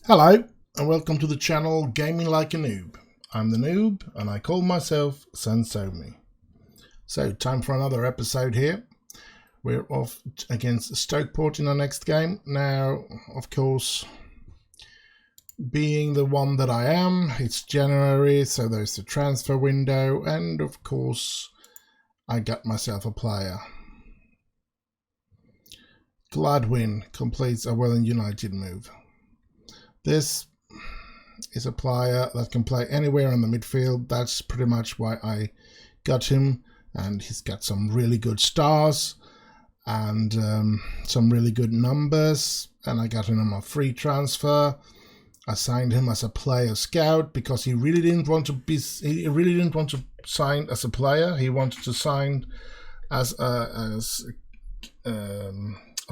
Hello and welcome to the channel Gaming Like a Noob. I'm the Noob and I call myself Sansomi. So time for another episode here. We're off against Stockport in our next game. Now, of course, being the one that I am, it's January, so there's the transfer window, and of course I got myself a player. Gladwin completes a Welland United move. This is a player that can play anywhere in the midfield. That's pretty much why I got him, and he's got some really good stars and some really good numbers, and I got him on a free transfer. I signed him as a player scout because he really didn't want to sign as a player. He wanted to sign as a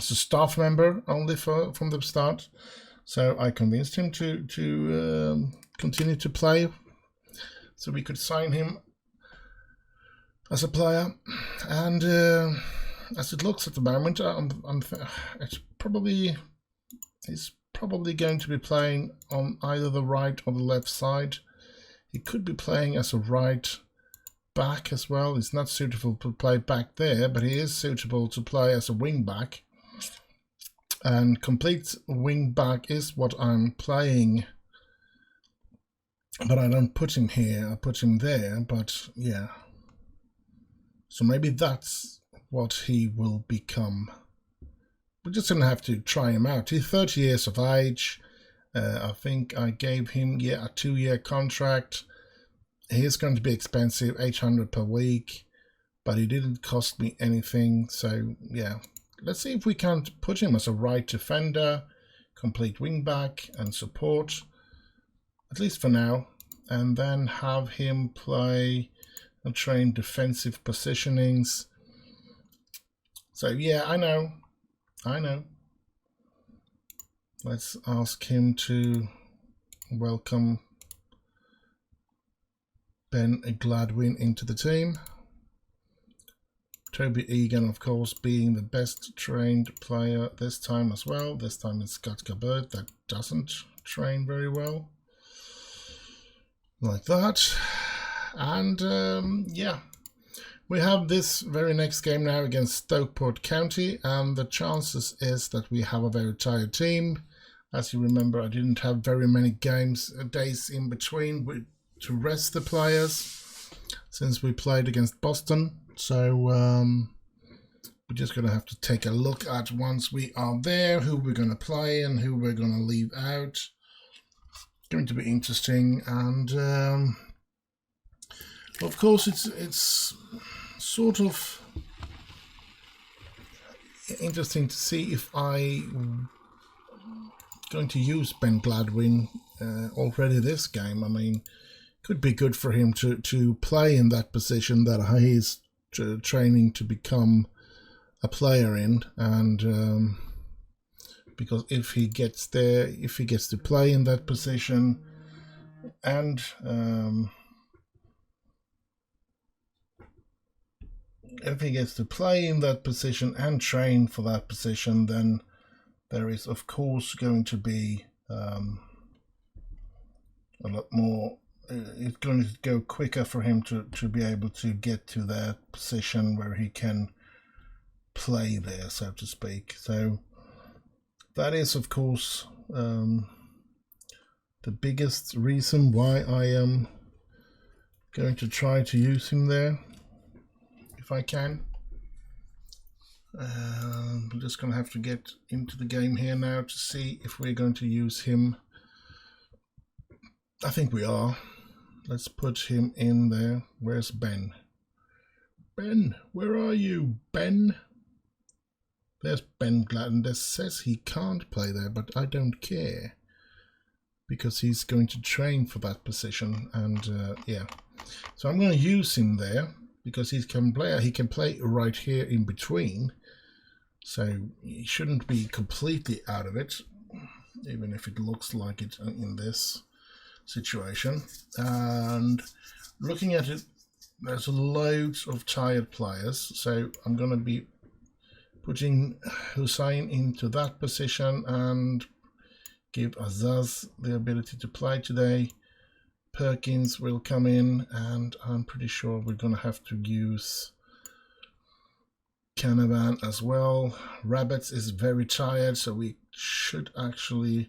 staff member only from the start. So I convinced him to continue to play, so we could sign him as a player. And as it looks at the moment, he's probably going to be playing on either the right or the left side. He could be playing as a right back as well. He's not suitable to play back there, but he is suitable to play as a wing back. And complete wing back is what I'm playing, but I don't put him here, I put him there, but yeah. So maybe that's what he will become. We're just going to have to try him out. He's 30 years of age. I think I gave him a 2-year contract. He is going to be expensive, 800 per week, but he didn't cost me anything, so yeah. Let's see if we can put him as a right defender, complete wingback and support, at least for now, and then have him play and train defensive positionings. So yeah, I know. Let's ask him to welcome Ben Gladwin into the team. Toby Egan, of course, being the best trained player this time as well. This time it's Scott Cabert that doesn't train very well. Like that. And yeah, we have this very next game now against Stockport County, and the chances is that we have a very tired team. As you remember, I didn't have very many days in between to rest the players since we played against Boston. So we're just going to have to take a look at, once we are there, who we're going to play and who we're going to leave out. It's going to be interesting, and of course it's sort of interesting to see if I'm going to use Ben Gladwin already this game. I mean, could be good for him to play in that position that he's training to become a player in, and because if he gets to play in that position and if he gets to play in that position and train for that position, then there is of course going to be a lot more. It's going to go quicker for him to be able to get to that position where he can play there, so to speak. So that is, of course, the biggest reason why I am going to try to use him there, if I can. I'm just going to have to get into the game here now to see if we're going to use him. I think we are. Let's put him in there. Where's Ben? Ben, where are you, Ben? There's Ben Gladden. That says he can't play there, but I don't care, because he's going to train for that position, and yeah. So I'm going to use him there because he can play right here in between. So he shouldn't be completely out of it, even if it looks like it in this situation. And looking at it, there's loads of tired players, so I'm going to be putting Hussein into that position and give Azaz the ability to play today. Perkins will come in, and I'm pretty sure we're going to have to use Canavan as well. Rabbits is very tired, so we should actually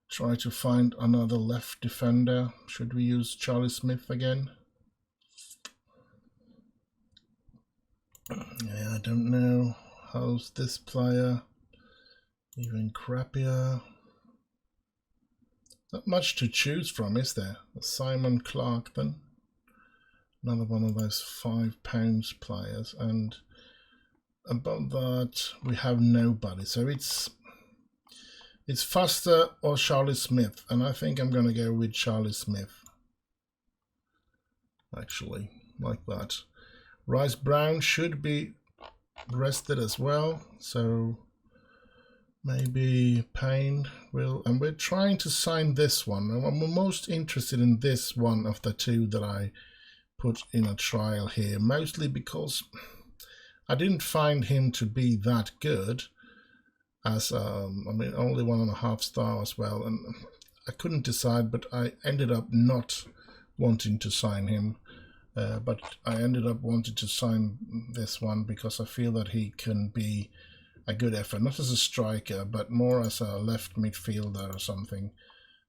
try to find another left defender. Should we use Charlie Smith again? Yeah, I don't know. How's this player? Even crappier. Not much to choose from, is there? Simon Clark then. Another one of those £5 players. And above that we have nobody. So it's Foster or Charlie Smith. And I think I'm going to go with Charlie Smith. Actually, like that. Rice Brown should be rested as well. So maybe Payne will, and we're trying to sign this one. I'm most interested in this one of the two that I put in a trial here, mostly because I didn't find him to be that good as, I mean, only 1.5 star as well, and I couldn't decide, but I ended up not wanting to sign him, but I ended up wanting to sign this one because I feel that he can be a good effort, not as a striker, but more as a left midfielder or something,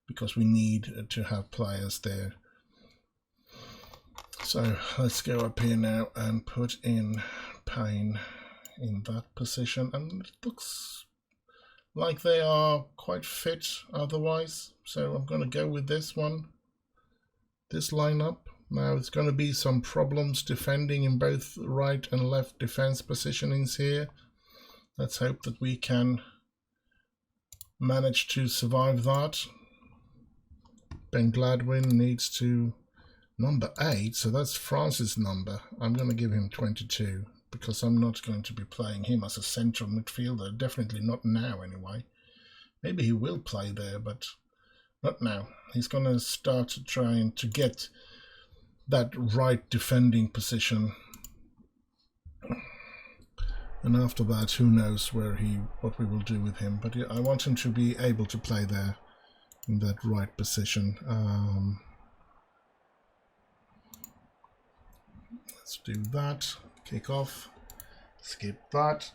because we need to have players there. So let's go up here now and put in Payne in that position, and it looks like they are quite fit otherwise, so I'm going to go with this one, this lineup. Now it's going to be some problems defending in both right and left defense positionings here. Let's hope that we can manage to survive that. Ben Gladwin needs to number 8, so that's France's number. I'm going to give him 22 because I'm not going to be playing him as a central midfielder. Definitely not now anyway. Maybe he will play there, but not now. He's going to start trying to get that right defending position. And after that, who knows what we will do with him. But yeah, I want him to be able to play there in that right position. Let's do that. Kick off. Skip that.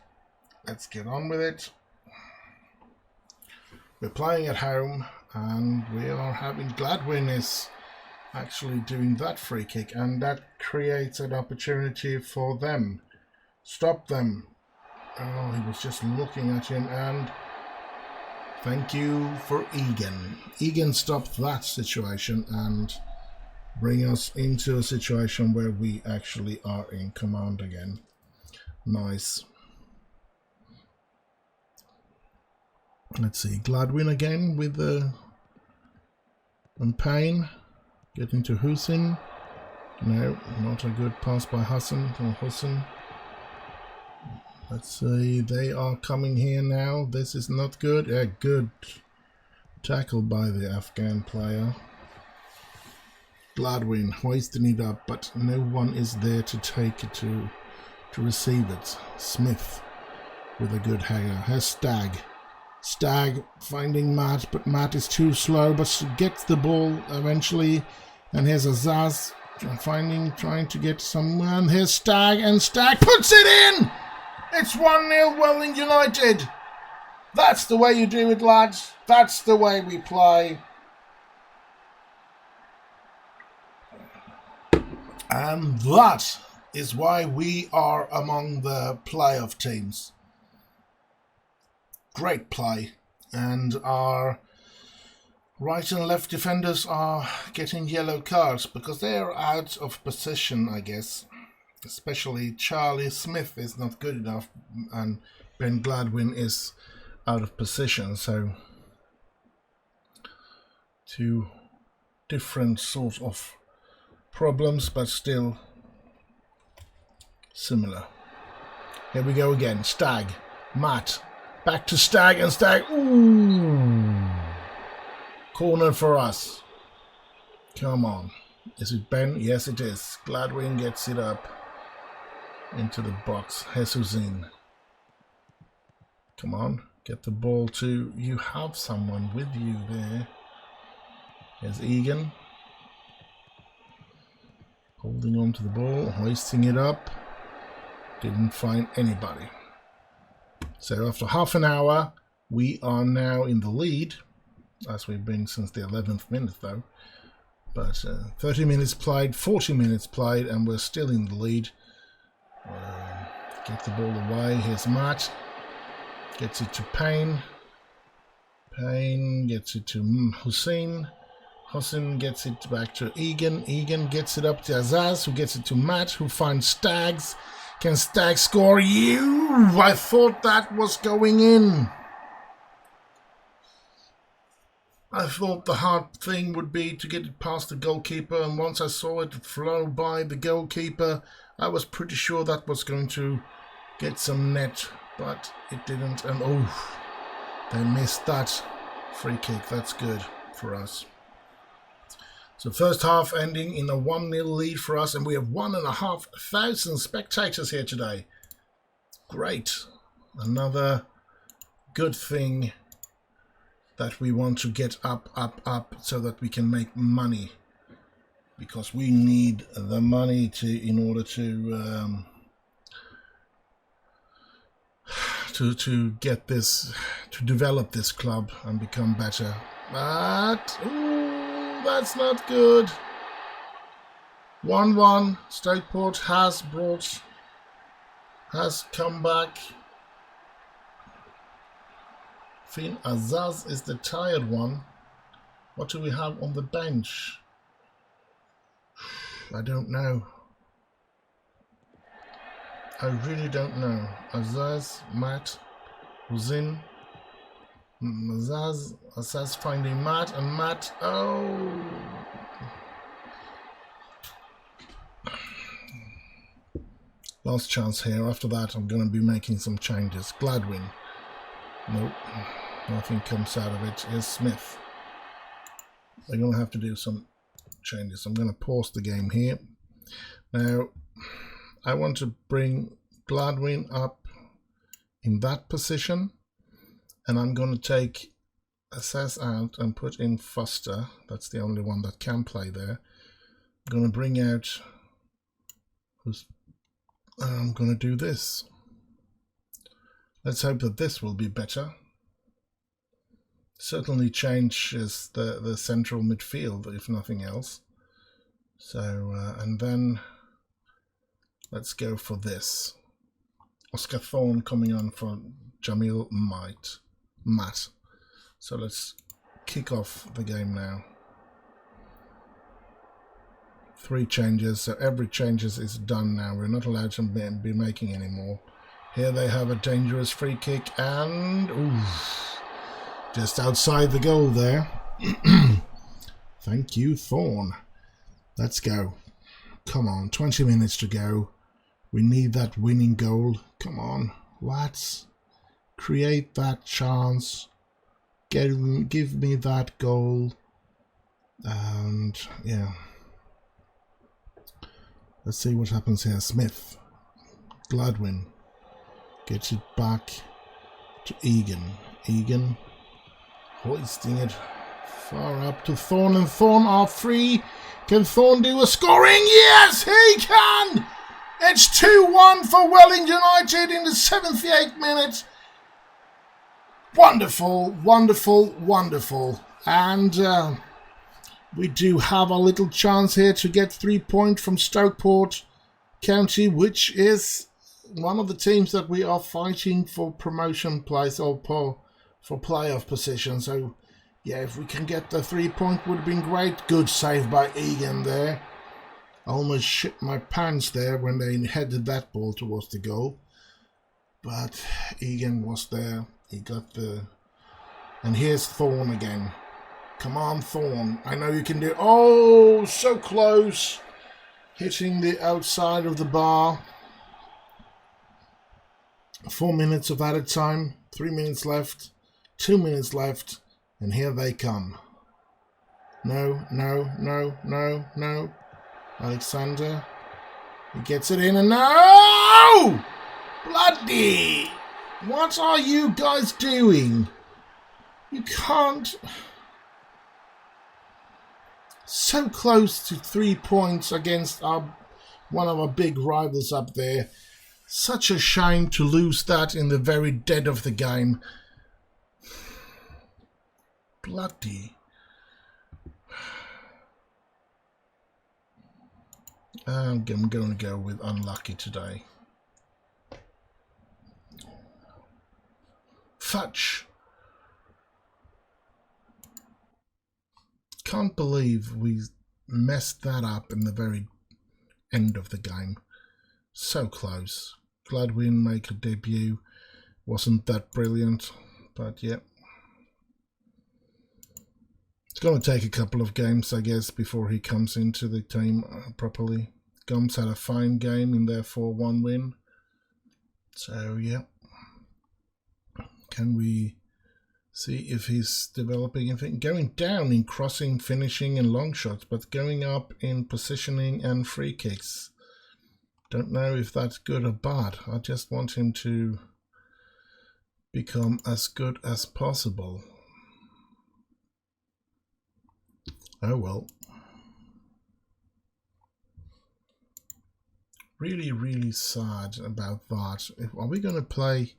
Let's get on with it. We're playing at home, and we are having Gladwin is actually doing that free kick, and that creates an opportunity for them. Stop them. Oh, he was just looking at him, and thank you for Egan. Egan stopped that situation and bring us into a situation where we actually are in command again. Nice. Let's see, Gladwin again with the Payne. Getting to Hussein. No, not a good pass by Hassan or Hussein. Let's see, they are coming here now. This is not good. A good tackle by the Afghan player. Gladwin hoisting it up, but no one is there to take it to receive it. Smith with a good header. Here's Stagg. Stagg finding Matt, but Matt is too slow, but she gets the ball eventually. And here's Azaz trying to get someone. Here's Stagg, and Stagg puts it in! It's 1-0 Welling United. That's the way you do it, lads. That's the way we play. And that is why we are among the playoff teams. Great play. And our right and left defenders are getting yellow cards because they are out of position, I guess. Especially Charlie Smith is not good enough, and Ben Gladwin is out of position. So two different sort of problems, but still similar. Here we go again. Stagg, Matt, back to Stagg, and Stagg. Ooh, corner for us. Come on. Is it Ben? Yes, it is. Gladwin gets it up into the box. Jesusin. Come on. Get the ball to... You have someone with you there. There's Egan. Holding on to the ball, hoisting it up. Didn't find anybody. So after half an hour, we are now in the lead, as we've been since the 11th minute though. But 30 minutes played, 40 minutes played, and we're still in the lead. Get the ball away. Here's Matt. Gets it to Payne. Payne gets it to Hussein. Hussein gets it back to Egan. Egan gets it up to Azaz, who gets it to Matt, who finds Staggs. Can Staggs score? I thought that was going in. I thought the hard thing would be to get it past the goalkeeper, and once I saw it flow by the goalkeeper, I was pretty sure that was going to get some net, but it didn't. And oh, they missed that free kick. That's good for us. So first half ending in a 1-0 lead for us, and we have 1,500 spectators here today. Great. Another good thing that we want to get up, so that we can make money. Because we need the money in order to get this, to develop this club and become better. But that's not good. 1-1. Stockport has come back. Finn Azaz is the tired one. What do we have on the bench? I don't know. I really don't know. Azaz, Matt, Hussein. Azaz finding Matt, and Matt, oh! Last chance here. After that, I'm going to be making some changes. Gladwin. Nope. Nothing comes out of it. Here's Smith. They're going to have to do some changes. I'm going to pause the game here. Now, I want to bring Gladwin up in that position. And I'm going to take Assess out and put in Foster. That's the only one that can play there. I'm going to bring out... I'm going to do this. Let's hope that this will be better. Certainly changes the central midfield, if nothing else. So, and then let's go for this. Oscar Thorne coming on for Jamil Matt. So let's kick off the game now. 3 changes, so every changes is done now. We're not allowed to be making any more. Here they have a dangerous free kick, and ooh, just outside the goal there. Thank you, Thorne. Let's go. Come on, 20 minutes to go. We need that winning goal. Come on, lads. Create that chance. Give me that goal. And yeah. Let's see what happens here. Smith. Gladwin. Gets it back to Egan. Egan hoisting it far up to Thorne, and Thorne are free. Can Thorne do a scoring? Yes, he can! It's 2-1 for Welling United in the 78th minute. Wonderful, wonderful, wonderful. And we do have a little chance here to get 3 points from Stockport County, which is one of the teams that we are fighting for promotion place or for playoff position. So, yeah, if we can get the 3 point, would have been great. Good save by Egan there. I almost shit my pants there when they headed that ball towards the goal. But Egan was there. He got the... And here's Thorne again. Come on, Thorne. I know you can do... Oh, so close. Hitting the outside of the bar. 4 minutes of added time. 3 minutes left. 2 minutes left. And here they come. No, no, no, no, no. Alexander. He gets it in and no! Bloody! What are you guys doing? You can't... So close to 3 points against one of our big rivals up there. Such a shame to lose that in the very dead of the game. Bloody. I'm going to go with unlucky today. Fudge. Can't believe we messed that up in the very end of the game. So close. Glad we didn't make a debut. Wasn't that brilliant, but yeah. It's going to take a couple of games, I guess, before he comes into the team properly. Gums had a fine game in their 4-1 win. So yeah. Can we see if he's developing anything? Going down in crossing, finishing and long shots, but going up in positioning and free kicks. Don't know if that's good or bad. I just want him to become as good as possible. Oh well. Really, really sad about that. Are we going to play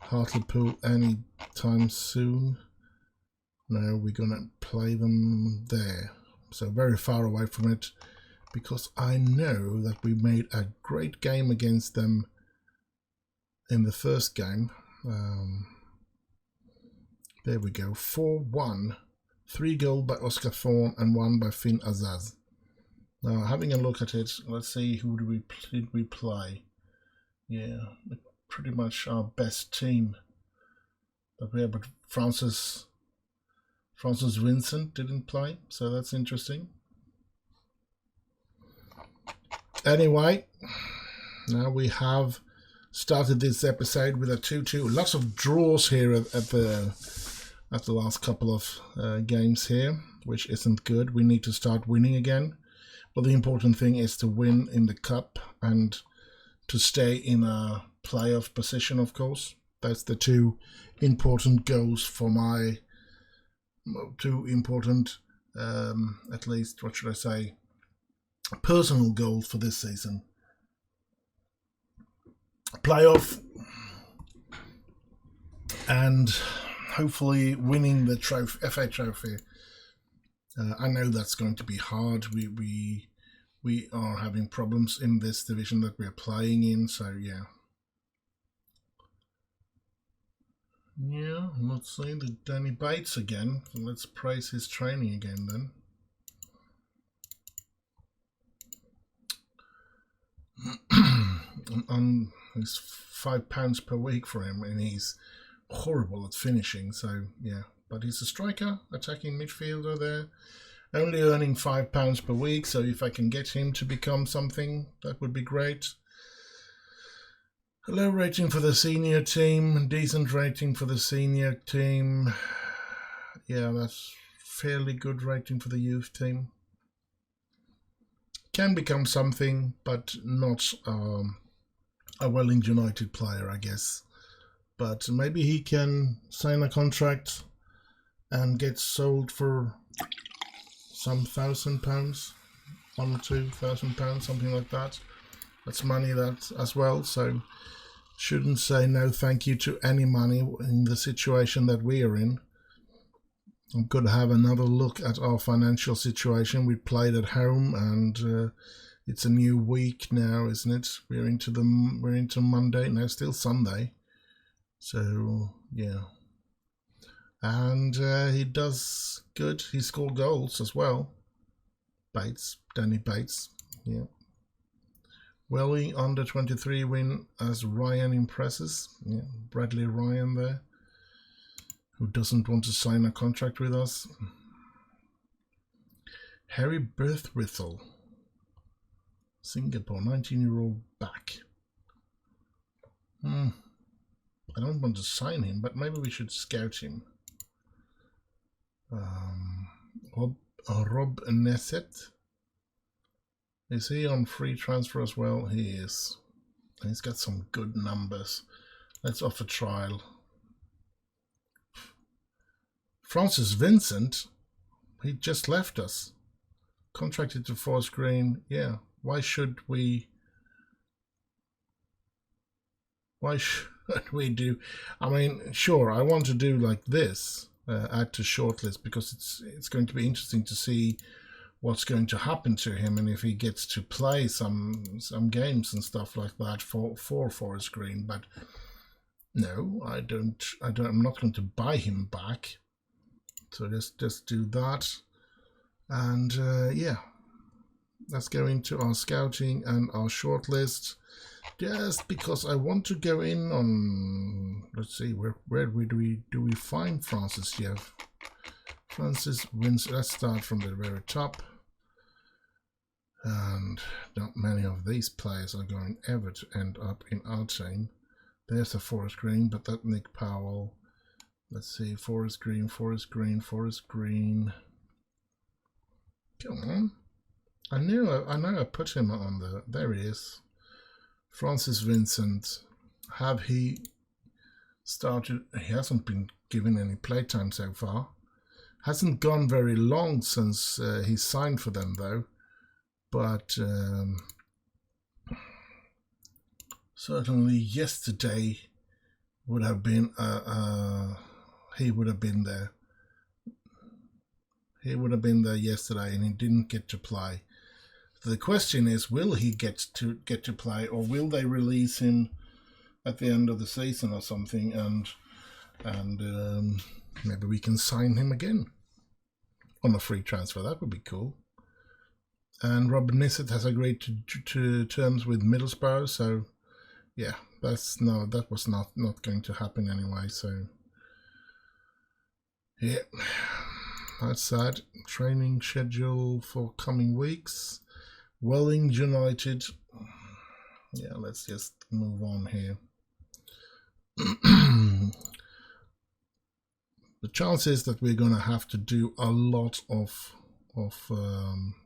Hartlepool anytime soon? No, we're going to play them there. So very far away from it, because I know that we made a great game against them in the first game. There we go. 4-1. 3 goals by Oscar Thorne and 1 by Finn Azaz. Now, having a look at it, let's see who did we play. Yeah, pretty much our best team that we have, but Francis Vincent didn't play, so that's interesting. Anyway, now we have started this episode with a 2-2. Lots of draws here at the last couple of games here, which isn't good. We need to start winning again. But the important thing is to win in the cup and to stay in a playoff position, of course. That's the 2 important goals for my 2 important, at least, what should I say, personal goals for this season. Playoff and hopefully winning the FA Trophy. I know that's going to be hard. We are having problems in this division that we're playing in, so yeah. Yeah, let's see the Danny Bates again. Let's praise his training again then. It's £5 per week for him, and he's horrible at finishing, so yeah. But he's a striker, attacking midfielder there, only earning £5 per week, so if I can get him to become something, that would be great. A low rating for the senior team, decent rating for the senior team. Yeah, that's fairly good rating for the youth team. Can become something, but not a Welling United player, I guess. But maybe he can sign a contract and get sold for some £1,000, £1,000 or £2,000, something like that. That's money that as well, so shouldn't say no thank you to any money in the situation that we are in. I'm going to have another look at our financial situation. We played at home, and it's a new week now, isn't it? We're into Monday now, still Sunday. So yeah, and he does good. He scored goals as well. Danny Bates, yeah. Welly under 23 win as Ryan impresses. Yeah, Bradley Ryan there, who doesn't want to sign a contract with us. Harry Birthwithel, Singapore, 19-year-old back. I don't want to sign him, but maybe we should scout him. Rob Nesset. Is he on free transfer as well? He is. And he's got some good numbers. Let's offer trial. Francis Vincent, he just left us. Contracted to Forest Green. Yeah, why should we do? I mean, sure, I want to do like this, add to shortlist, because it's going to be interesting to see what's going to happen to him and if he gets to play some games and stuff like that for Forest Green. But no, I'm not going to buy him back. So just do that, and yeah, let's go into our scouting and our shortlist. Just because I want to go in on, let's see, where do we find Francis here? Francis wins. Let's start from the very top. And not many of these players are going ever to end up in our team. There's the Forest Green, but that Nick Powell. Let's see, Forest Green, Forest Green, Forest Green. Come on. I know I put him on the, there he is. Francis Vincent. Have he started? He hasn't been given any playtime so far. Hasn't gone very long since he signed for them though. But certainly yesterday would have been he would have been there. He would have been there yesterday, and he didn't get to play. The question is, will he get to play, or will they release him at the end of the season or something, and maybe we can sign him again on a free transfer? That would be cool. And Rob Nisset has agreed to terms with Middlesbrough, so yeah, that was not going to happen anyway. So yeah, that's sad. Training schedule for coming weeks. Welling United. Yeah, let's just move on here. The chance is that we're going to have to do a lot of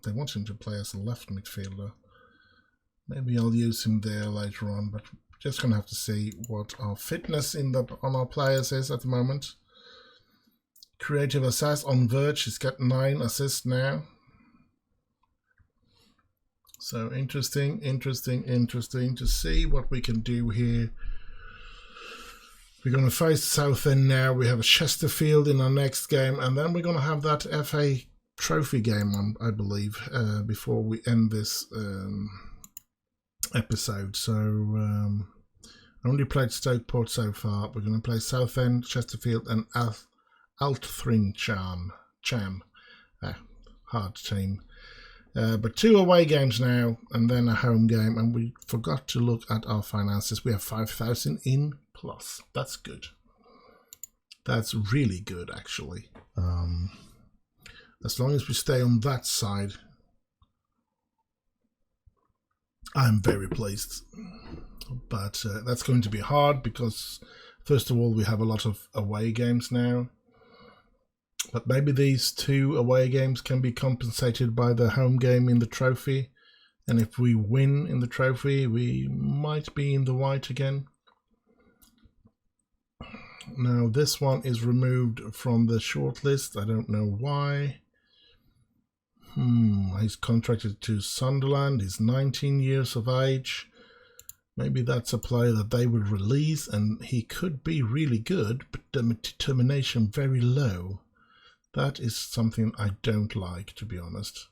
they want him to play as a left midfielder. Maybe I'll use him there later on, but just going to have to see what our fitness on our players is at the moment. Creative assist on Verge, he's got 9 assists now. So interesting to see what we can do here. We're going to face Southend now. We have a Chesterfield in our next game, and then we're going to have that FA Trophy game, I believe, before we end this episode. So I only played Stockport so far. We're going to play Southend, Chesterfield, and Altrincham. Hard team. But 2 away games now, and then a home game. And we forgot to look at our finances. We have 5,000 in plus. That's good. That's really good, actually. As long as we stay on that side, I'm very pleased. But that's going to be hard because, first of all, we have a lot of away games now. But maybe these 2 away games can be compensated by the home game in the trophy. And if we win in the trophy, we might be in the white again. Now, this one is removed from the shortlist. I don't know why. He's contracted to Sunderland. He's 19 years of age. Maybe that's a player that they would release, and he could be really good, but the determination very low. That is something I don't like, to be honest.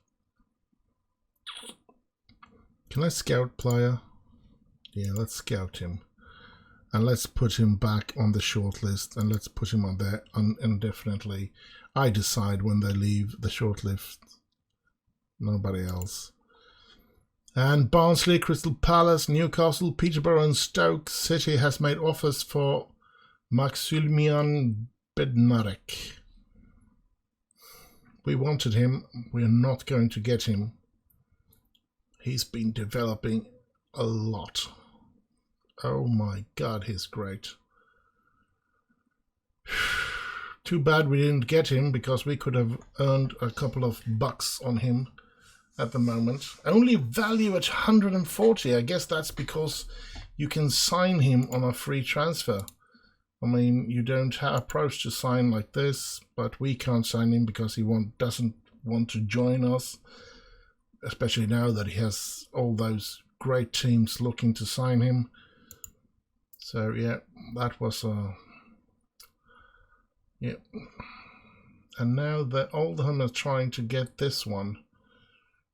Can I scout player? Yeah, let's scout him. And let's put him back on the shortlist, and let's put him on there indefinitely. I decide when they leave the shortlist. Nobody else. And Barnsley, Crystal Palace, Newcastle, Peterborough and Stoke City has made offers for Maximilian Bednarek. We wanted him. We're not going to get him. He's been developing a lot. Oh my God, he's great. Too bad we didn't get him, because we could have earned a couple of bucks on him at the moment. Only value at 140. I guess that's because you can sign him on a free transfer. I mean, you don't have approach to sign like this, but we can't sign him because he doesn't want to join us, especially now that he has all those great teams looking to sign him. So yeah, that was yeah. And now that Oldham are trying to get this one,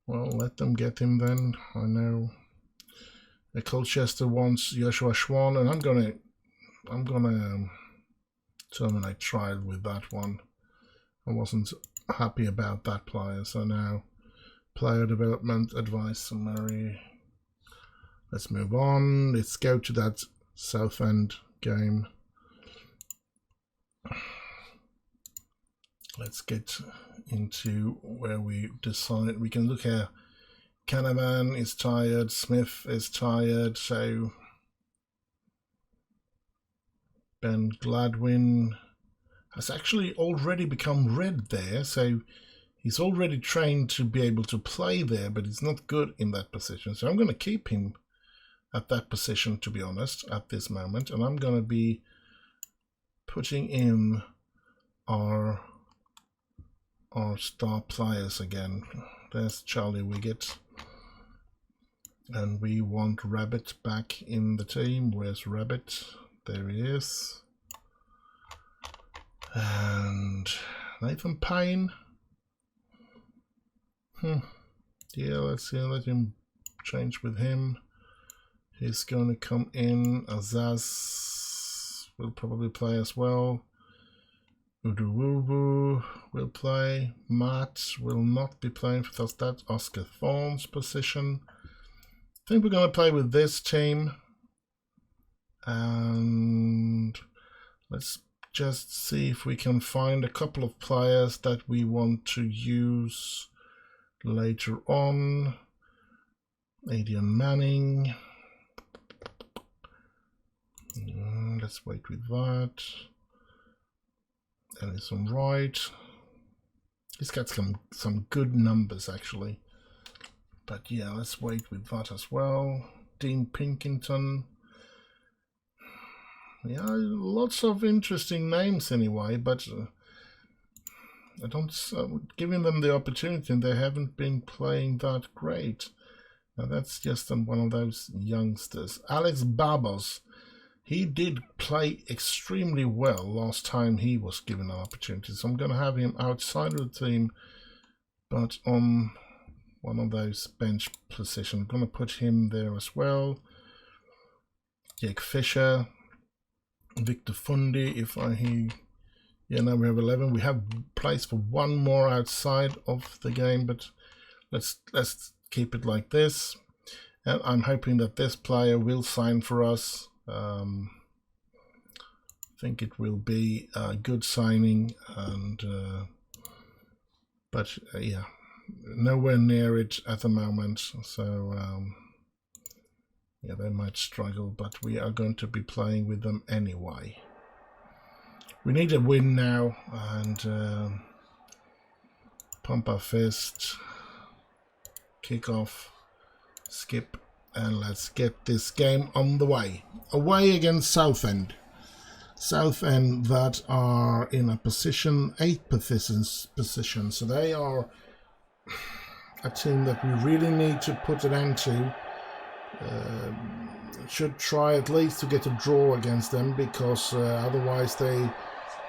well, let them get him then. I know Colchester wants Joshua Schwan, and I'm gonna terminate trial with that one. I wasn't happy about that player, so now player development advice summary. Let's move on. Let's go to that Southend game. Let's get into where we decide. We can look here. Canavan is tired, Smith is tired, so Ben Gladwin has actually already become red there, so he's already trained to be able to play there, but he's not good in that position. So I'm going to keep him at that position, to be honest, at this moment, and I'm going to be putting in our star players again. There's Charlie Wiggett, and we want Rabbit back in the team. Where's Rabbit? There he is. And Nathan Payne. Yeah, let's see, let him change with him. He's going to come in. Azaz will probably play as well. Uduwubu will play. Matt will not be playing because that's Oscar Thorne's position. I think we're going to play with this team. And let's just see if we can find a couple of players that we want to use later on. Adrian Manning. Let's wait with that. Ellison Wright. He's got some good numbers actually. But yeah, let's wait with that as well. Dean Pinkington. Yeah, lots of interesting names anyway, but I don't giving them the opportunity, and they haven't been playing that great. Now that's just one of those youngsters. Alex Babos, he did play extremely well last time he was given an opportunity, so I'm going to have him outside of the team, but on one of those bench positions. I'm going to put him there as well. Jake Fisher. Victor Fundi, yeah, now we have 11. We have place for one more outside of the game, but let's keep it like this. And I'm hoping that this player will sign for us. I think it will be a good signing, and but yeah, nowhere near it at the moment. So yeah, they might struggle, but we are going to be playing with them anyway. We need a win now, and pump our fist, kick off, skip, and let's get this game on the way. Away against Southend. Southend that are in a position, 8th position, so they are a team that we really need to put an end to. Should try at least to get a draw against them, because otherwise they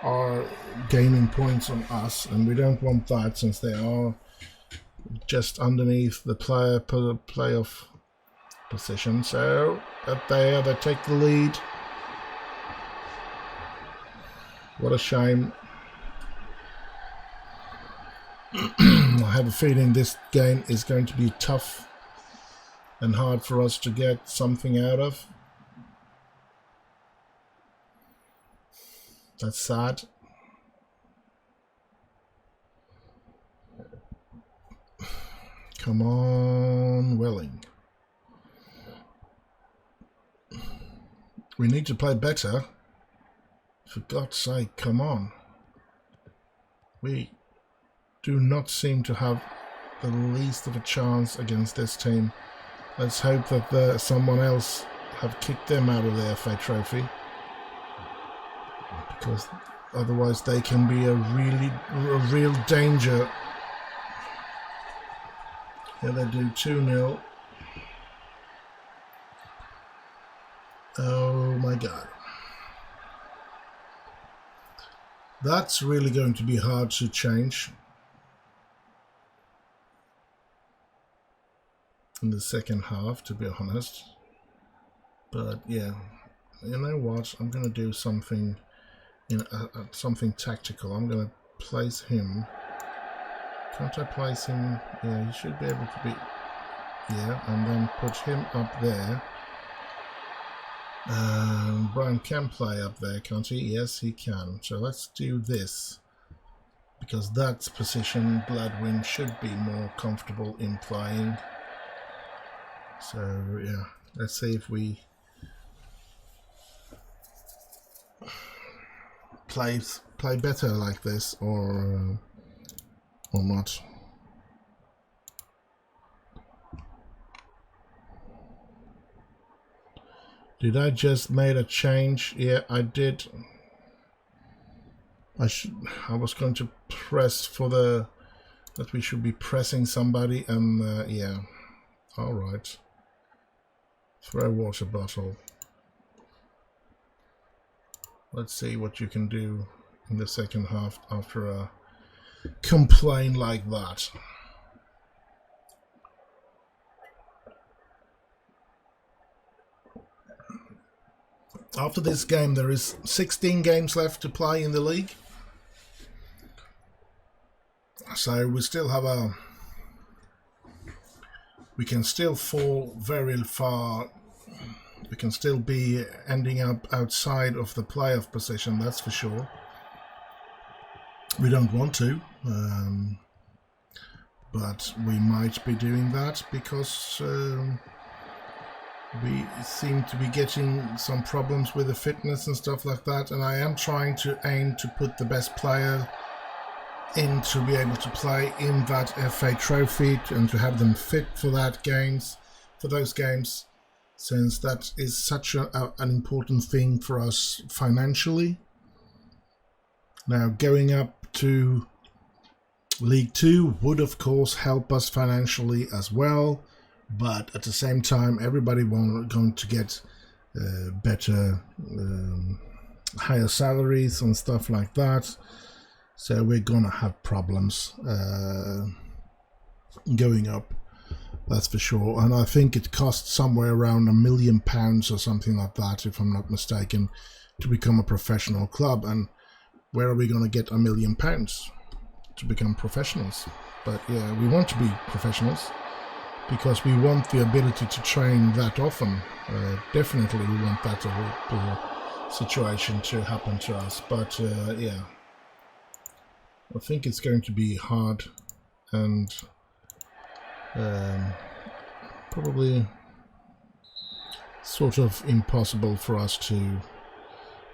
are gaining points on us, and we don't want that, since they are just underneath the playoff position. So up there they take the lead. What a shame. I have a feeling this game is going to be tough and hard for us to get something out of. That's sad. Come on, Welling. We need to play better. For God's sake, come on. We do not seem to have the least of a chance against this team. Let's hope that someone else have kicked them out of the FA Trophy, because otherwise they can be a real danger. Here they do 2-0. Oh my God. That's really going to be hard to change in the second half, to be honest. But yeah, you know what? I'm going to do something something tactical. I'm going to place him. Can't I place him? Yeah, he should be able to be. Yeah, and then put him up there. Brian can play up there, can't he? Yes, he can. So let's do this, because that position Bloodwind should be more comfortable in playing. So yeah, let's see if we play better like this or not. Did I just made a change? Yeah, I did. I was going to press for that we should be pressing somebody, and yeah. All right. Throw a water bottle. Let's see what you can do in the second half after a complaint like that. After this game, there is 16 games left to play in the league. So we still have we can still fall very far. We can still be ending up outside of the playoff position, that's for sure. We don't want to, but we might be doing that because we seem to be getting some problems with the fitness and stuff like that, and I am trying to aim to put the best player in to be able to play in that FA Trophy and to have them fit for those games, since that is such an important thing for us financially. Now, going up to League 2 would of course help us financially as well, but at the same time everybody going to get better, higher salaries and stuff like that, so we're gonna have problems going up, that's for sure. And I think it costs somewhere around £1 million or something like that, if I'm not mistaken, to become a professional club. And where are we going to get £1 million to become professionals? But yeah, we want to be professionals because we want the ability to train that often. Definitely we want that situation to happen to us. But yeah, I think it's going to be hard and probably sort of impossible for us to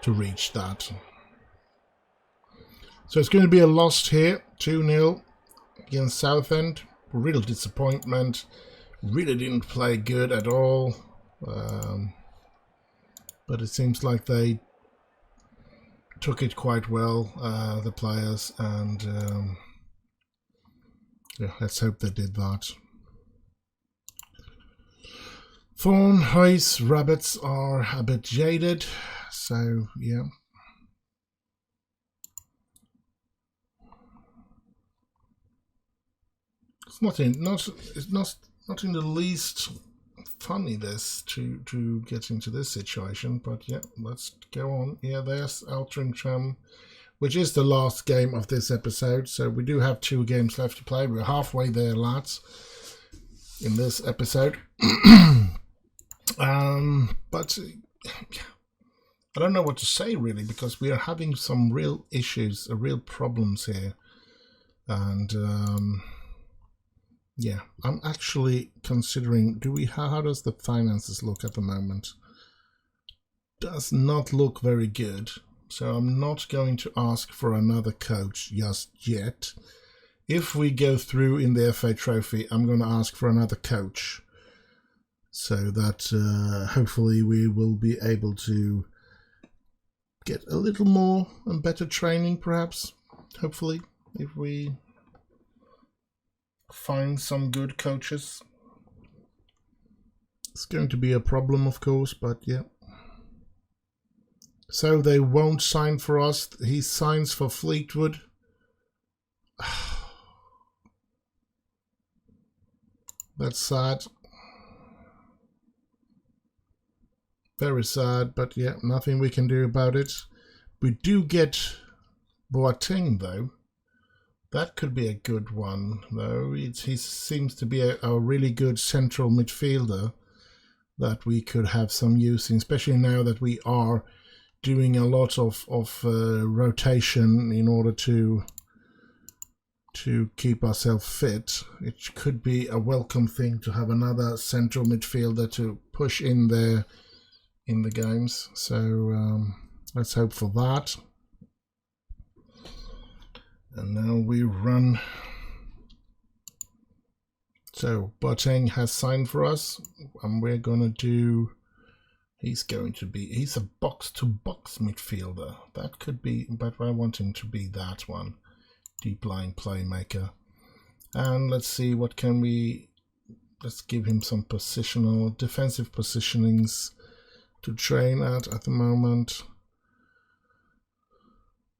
reach that. So it's going to be a loss here, 2-0 against Southend. Real disappointment. Really didn't play good at all. But it seems like they took it quite well, the players, and yeah, let's hope they did that. Thorn, Heis, Rabbits are a bit jaded, so yeah. It's not in the least funny this to get into this situation, but yeah, let's go on. Yeah, there's Altrincham, which is the last game of this episode, so we do have 2 games left to play. We're halfway there, lads, in this episode. But I don't know what to say really, because we are having some real issues, real problems here, and yeah, I'm actually considering, how does the finances look at the moment? Does not look very good, so I'm not going to ask for another coach just yet. If we go through in the FA Trophy, I'm going to ask for another coach. so that hopefully we will be able to get a little more and better training, perhaps, hopefully, if we find some good coaches. It's going to be a problem, of course, but yeah. So they won't sign for us. He signs for Fleetwood. That's sad. Very sad, but yeah, nothing we can do about it. We do get Boateng, though. That could be a good one, though. He seems to be a really good central midfielder that we could have some use in, especially now that we are doing a lot of rotation in order to keep ourselves fit. It could be a welcome thing to have another central midfielder to push in there in the games. So let's hope for that. And now we run. So Boateng has signed for us, and we're gonna do. He's a box-to-box midfielder. That could be, but I want him to be that one, deep line playmaker. And let's see, what can we? Let's give him some positional, defensive positionings to train at the moment.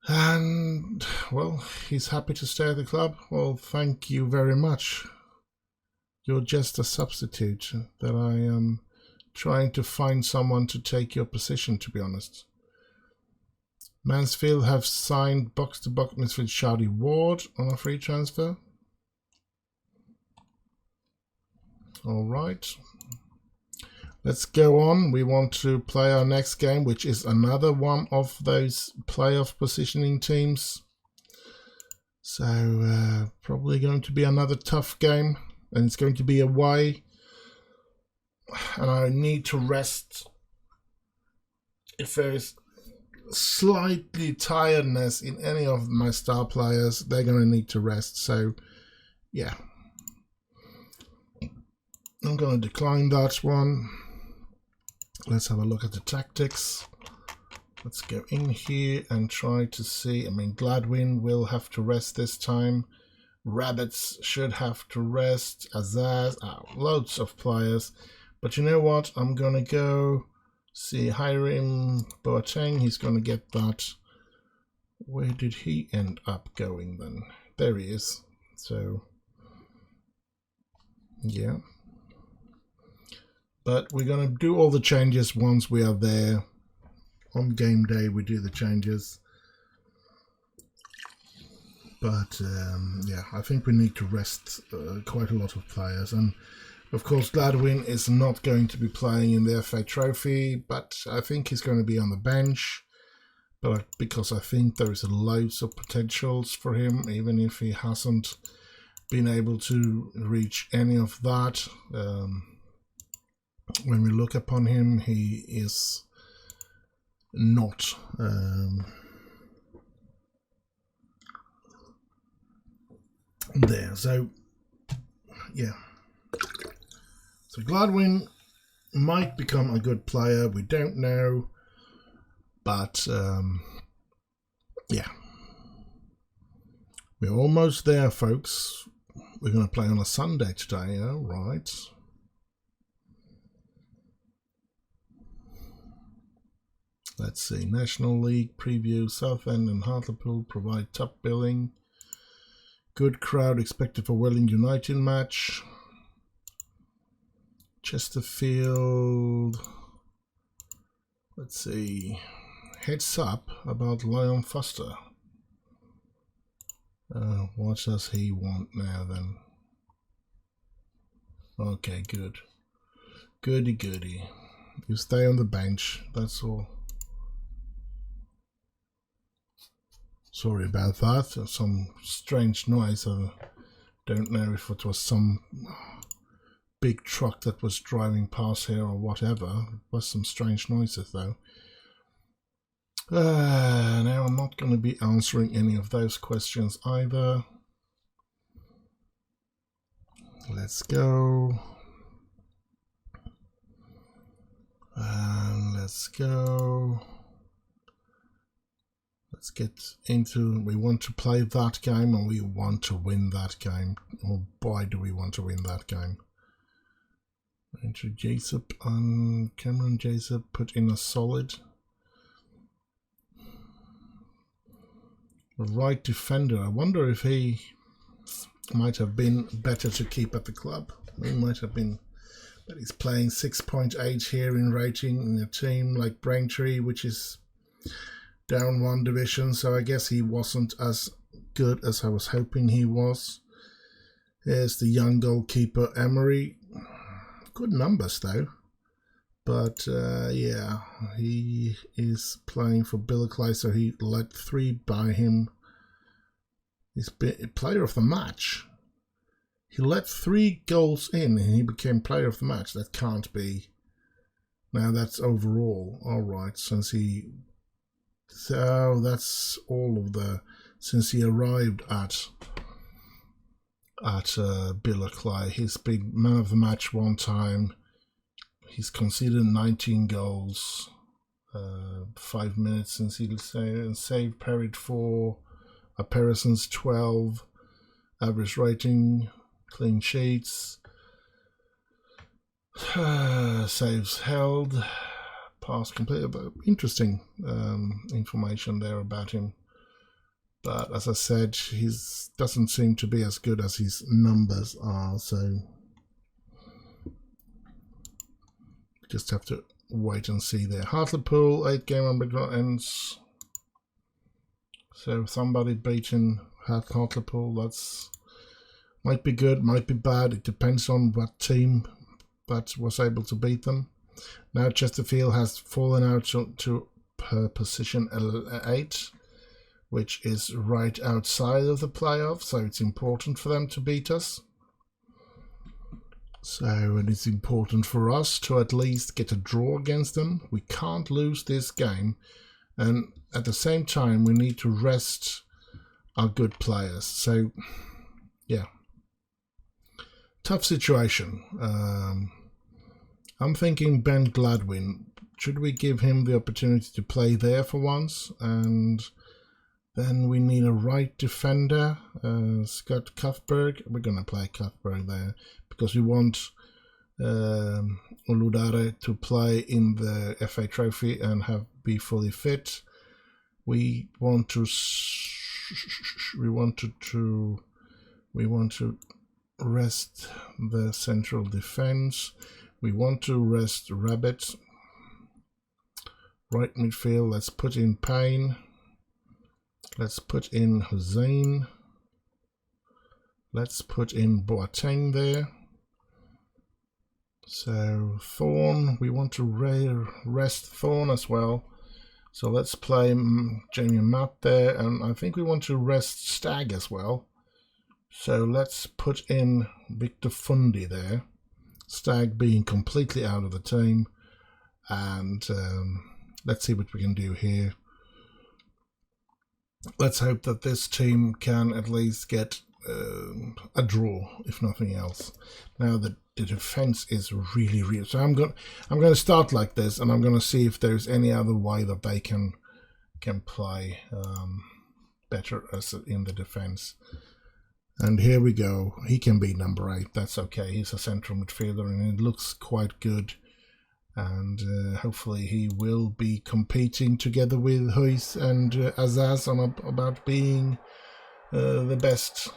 And well, he's happy to stay at the club. Well, thank you very much. You're just a substitute that I am trying to find someone to take your position, to be honest. Mansfield have signed box-to-box midfield Shadi Ward on a free transfer. All right. Let's go on. We want to play our next game, which is another one of those playoff positioning teams. So probably going to be another tough game, and it's going to be away. And I need to rest. If there is slightly tiredness in any of my star players, they're going to need to rest. So, yeah. I'm going to decline that one. Let's have a look at the tactics. Let's go in here and try to see. I mean, Gladwin will have to rest this time. Rabbits should have to rest. Azaz, loads of players. But you know what? I'm going to go see Hiram Boateng. He's going to get that. Where did he end up going then? There he is. So, yeah. But we're going to do all the changes once we are there. On game day, we do the changes. But, yeah, I think we need to rest quite a lot of players. And of course, Gladwin is not going to be playing in the FA Trophy, but I think he's going to be on the bench. But because I think there is loads of potentials for him, even if he hasn't been able to reach any of that. When we look upon him, he is not there. So, yeah. So Gladwin might become a good player. We don't know. But, yeah. We're almost there, folks. We're going to play on a Sunday today, all right. Let's see. National League preview. Southend and Hartlepool provide top billing. Good crowd expected for Welling United match. Chesterfield. Let's see. Heads up about Leon Foster. What does he want now then? Okay, good. Goody. You stay on the bench, that's all. Sorry about that. Some strange noise. I don't know if it was some big truck that was driving past here or whatever. It was some strange noises though. Now I'm not going to be answering any of those questions either. Let's go. let's go. Let's get into, we want to play that game and we want to win that game. Oh boy, do we want to win that game. Into Jessup and Cameron Jessup, put in a solid. Right defender, I wonder if he might have been better to keep at the club. He might have been, but he's playing 6.8 here in rating in a team like Braintree, which is down one division, so I guess he wasn't as good as I was hoping he was. Here's the young goalkeeper Emery. Good numbers though, but yeah, he is playing for Billerclay, so he let 3 by him. He's player of the match. He let 3 goals in and he became player of the match. That can't be. Now that's overall. Alright, since he... So that's all of the... Since he arrived at Billerclay, he's been man of the match 1 time. He's conceded 19 goals. 5 minutes since he saved, parried 4. Appearances 12. Average rating, clean sheets. Saves held. Pass completed. Interesting information there about him. But as I said, he doesn't seem to be as good as his numbers are, so just have to wait and see there. Hartlepool, 8 game unbeaten ends. So somebody beating Hartlepool, that's might be good, might be bad. It depends on what team that was able to beat them. Now Chesterfield has fallen out to position 8. Which is right outside of the playoffs, so it's important for them to beat us. So it is important for us to at least get a draw against them. We can't lose this game, and at the same time we need to rest our good players. So yeah, tough situation. I'm thinking Ben Gladwin. Should we give him the opportunity to play there for once? And then we need a right defender, Scott Cuthberg. We're going to play Cuthberg there because we want Oludare to play in the FA Trophy and be fully fit. We want to rest the central defense. We want to rest Rabbit. Right midfield. Let's put in Payne. Let's put in Hussein. Let's put in Boateng there. So Thorne, we want to rest Thorne as well. So let's play Jamie Matt there, and I think we want to rest Stagg as well. So let's put in Victor Fundy there. Stagg being completely out of the team, and let's see what we can do here. Let's hope that this team can at least get a draw, if nothing else. Now the defense is really. So I'm going to start like this, and I'm going to see if there's any other way that they can play better as in the defense. And here we go. He can be number 8. That's okay. He's a central midfielder, and it looks quite good. And hopefully he will be competing together with Huys and Azaz about being the best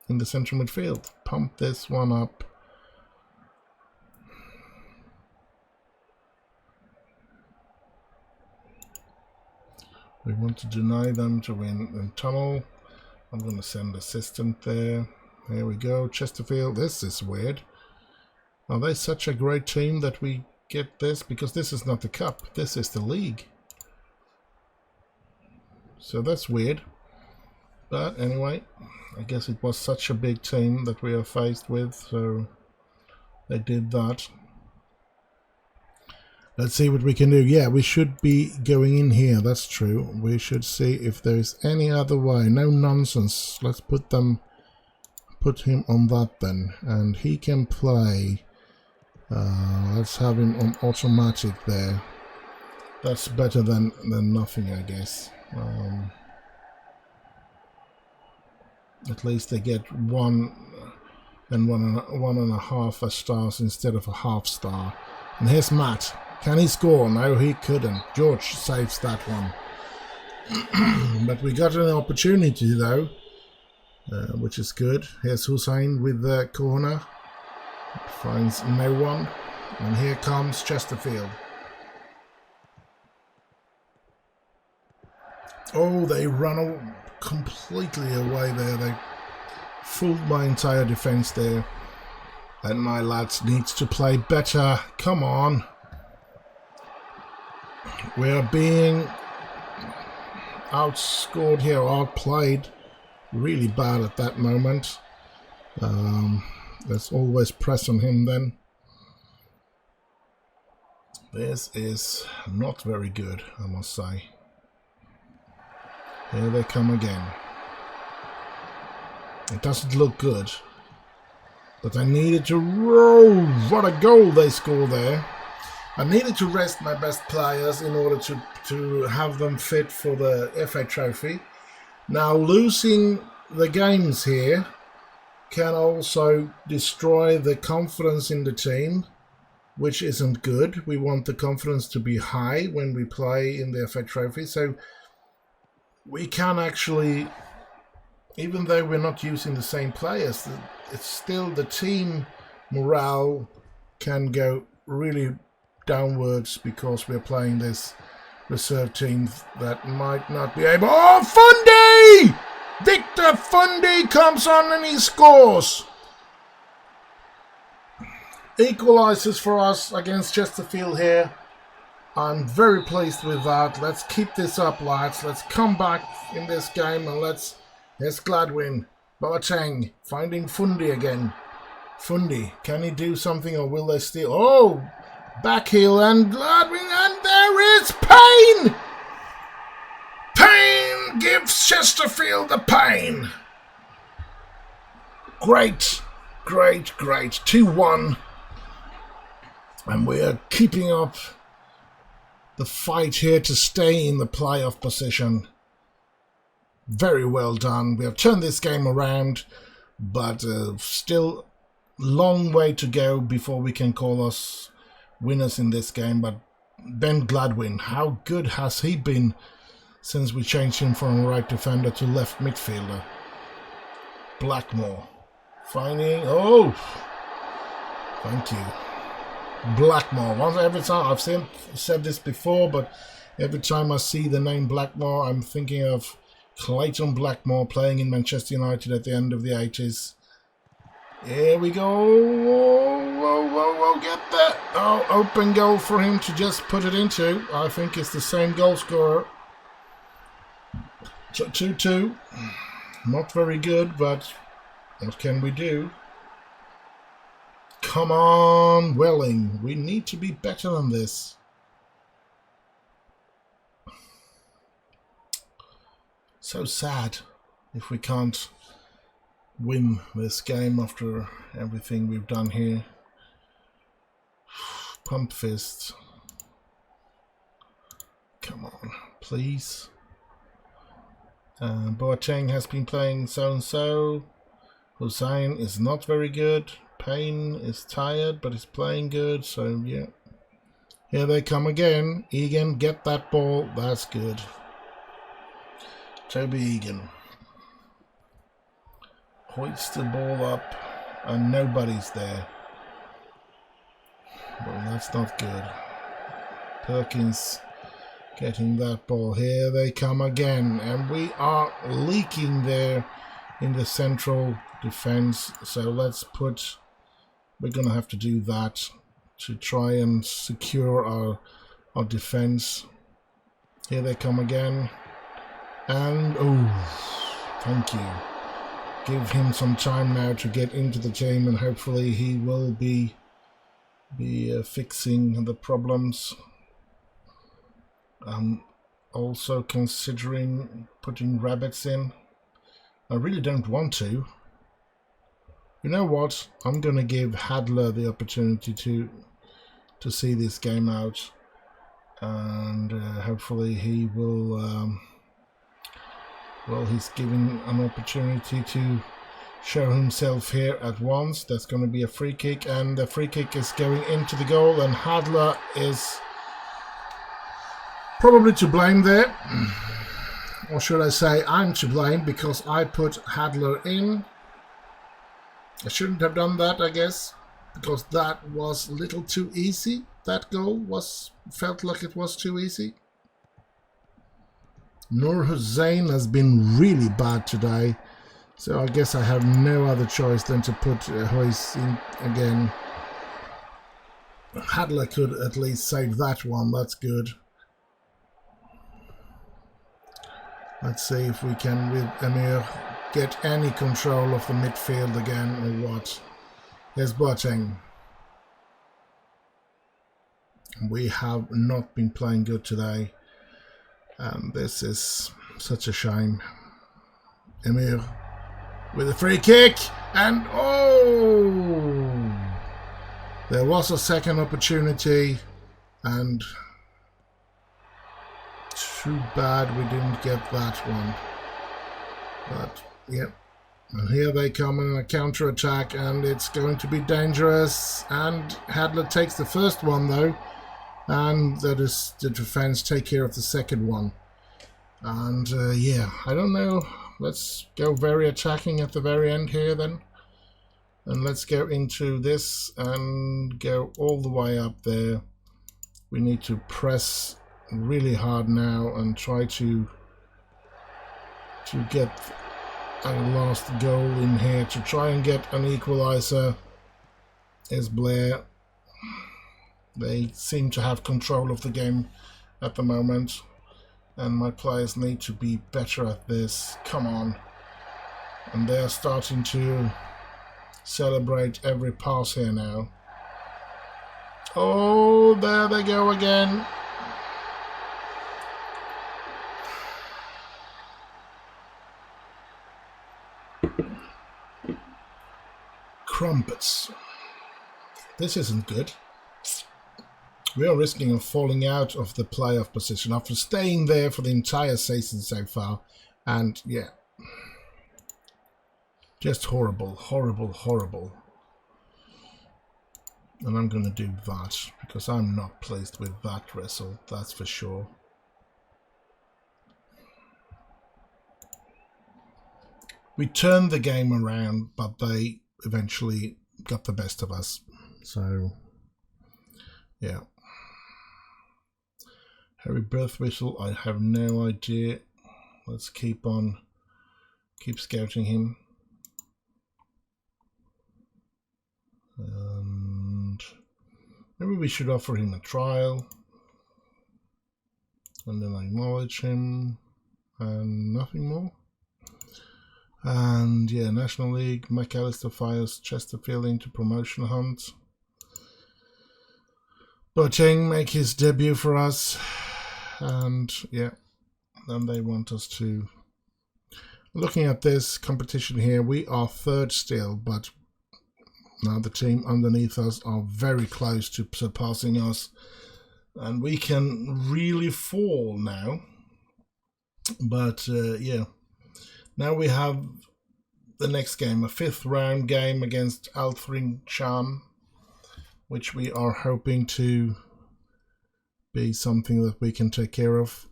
in the central midfield. Pump this one up. We want to deny them to win in tunnel. I'm going to send assistant there. There we go. Chesterfield. This is weird. Are they such a great team that we get this? Because this is not the cup, this is the league. So that's weird. But anyway, I guess it was such a big team that we are faced with, so they did that. Let's see what we can do. Yeah, we should be going in here, that's true. We should see if there's any other way. No nonsense. Let's put him on that then, and he can play. Let's have him on automatic there. That's better than nothing, I guess. At least they get 1.5 stars instead of a half star. And here's Matt. Can he score? No, he couldn't. George saves that one. But we got an opportunity though, which is good. Here's Hussein with the corner. Finds no one. And here comes Chesterfield. Oh, they run completely away there. They fooled my entire defense there. And my lads needs to play better. Come on. We are being outscored here, outplayed. Really bad at that moment. Let's always press on him then. This is not very good, I must say. Here they come again. It doesn't look good. But I needed to roll. What a goal they score there. I needed to rest my best players in order to have them fit for the FA Trophy. Now losing the games here can also destroy the confidence in the team, which isn't good. We want the confidence to be high when we play in the FA Trophy. So we can actually, even though we're not using the same players, it's still the team morale can go really downwards because we're playing this reserve team that might not be able. Oh, Fundy! Victor Fundy comes on and he scores. Equalizes for us against Chesterfield here. I'm very pleased with that. Let's keep this up, lads. Let's come back in this game and here's Gladwin. Boateng finding Fundy again. Fundy, can he do something or will they steal? Oh! Back heel and Gladwin, and there is Payne! Payne gives Chesterfield the pain. Great, great, great. 2-1. And we are keeping up the fight here to stay in the playoff position. Very well done. We have turned this game around, but still long way to go before we can call us winners in this game. But Ben Gladwin, how good has he been since we changed him from right defender to left midfielder? Blackmore finding, oh, thank you, Blackmore. Once every time I've said this before, but every time I see the name Blackmore, I'm thinking of Clayton Blackmore playing in Manchester United at the end of the 80s. Here we go. Whoa, whoa, whoa, whoa, get that. Oh, open goal for him to just put it into. I think it's the same goal scorer. 2-2. Not very good, but what can we do? Come on, Welling. We need to be better than this. So sad if we can't win this game after everything we've done here. Pump fist. Come on, please. Boateng has been playing so-and-so. Hussein is not very good. Payne is tired, but is playing good, so yeah. Here they come again. Egan, get that ball. That's good. Toby Egan. Hoists the ball up, and nobody's there. Well, that's not good. Perkins getting that ball. Here they come again, and we are leaking there in the central defense. So we're gonna have to do that to try and secure our defense. Here they come again, and oh, thank you. Give him some time now to get into the team, and hopefully he will be fixing the problems. I'm also considering putting rabbits in. I really don't want to. You know what? I'm going to give Hadler the opportunity to see this game out. and hopefully he will. Well, he's given an opportunity to show himself here at once. That's going to be a free kick, and the free kick is going into the goal, and Hadler is probably to blame there. Or should I say I'm to blame because I put Hadler in. I shouldn't have done that, I guess, because that was a little too easy. That goal felt like it was too easy. Nur Hussein has been really bad today, so I guess I have no other choice than to put Hoyce in again. Hadler could at least save that one, that's good. Let's see if we can, with Emir, get any control of the midfield again, or what. Here's Boateng. We have not been playing good today. This is such a shame. Emir with a free kick, and oh! There was a second opportunity, and too bad we didn't get that one. But, yep. And here they come in a counter-attack, and it's going to be dangerous. And Hadler takes the first one, though. And that is the defense take care of the second one. And yeah, I don't know. Let's go very attacking at the very end here then. And let's go into this and go all the way up there. We need to press really hard now and try to get a last goal in here to try and get an equalizer. Is Blair. They seem to have control of the game at the moment, and my players need to be better at this. Come on. And they're starting to celebrate every pass here now. Oh, there they go again. Crumpets. This isn't good. We are risking of falling out of the playoff position after staying there for the entire season so far. And yeah, just horrible, horrible, horrible. And I'm going to do that because I'm not pleased with that result, that's for sure. We turned the game around, but they eventually got the best of us. So, yeah. Harry Birth Whistle, I have no idea. Let's keep scouting him. And maybe we should offer him a trial. And then acknowledge him. And nothing more. And yeah, National League, McAllister fires Chesterfield into promotion hunt. Boateng make his debut for us. And yeah, then they want us to... Looking at this competition here, we are third still, but now the team underneath us are very close to surpassing us. And we can really fall now. But yeah, now we have the next game, a 5th round game against Altrincham, which we are hoping to be something that we can take care of.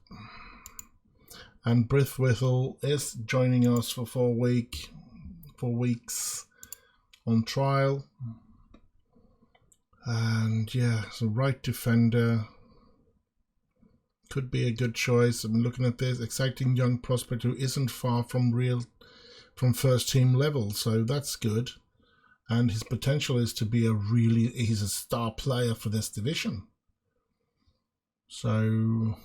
And Brithwithel is joining us for 4 weeks on trial. And yeah, so right defender could be a good choice. I'm looking at this exciting young prospect who isn't far from first team level, so that's good. And his potential is to be he's a star player for this division. So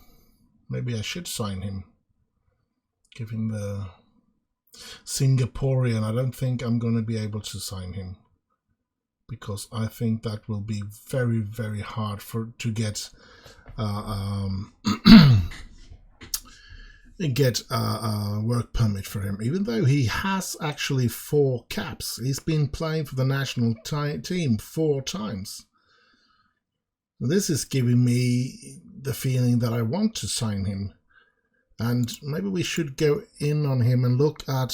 maybe I should sign him. Give him the Singaporean. I don't think I'm going to be able to sign him, because I think that will be very, very hard to get a work permit for him, even though he has actually 4 caps. He's been playing for the national team 4 times. This is giving me the feeling that I want to sign him. And maybe we should go in on him and look at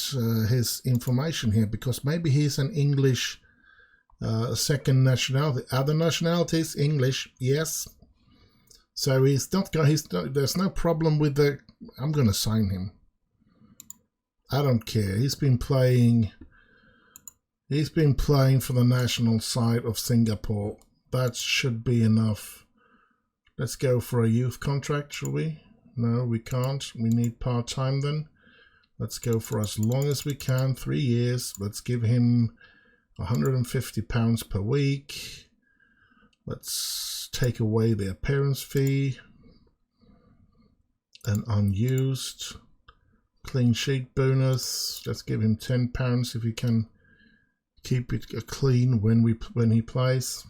his information here, because maybe he's an English second nationality. Other nationalities, English, yes. So he's not. There's no problem with the. I'm going to sign him. I don't care. He's been playing for the national side of Singapore. That should be enough. Let's go for a youth contract, shall we? No, we can't. We need part-time then. Let's go for as long as we can, 3 years. Let's give him £150 per week. Let's take away the appearance fee. An unused clean sheet bonus. Let's give him £10 if he can keep it clean when he plays.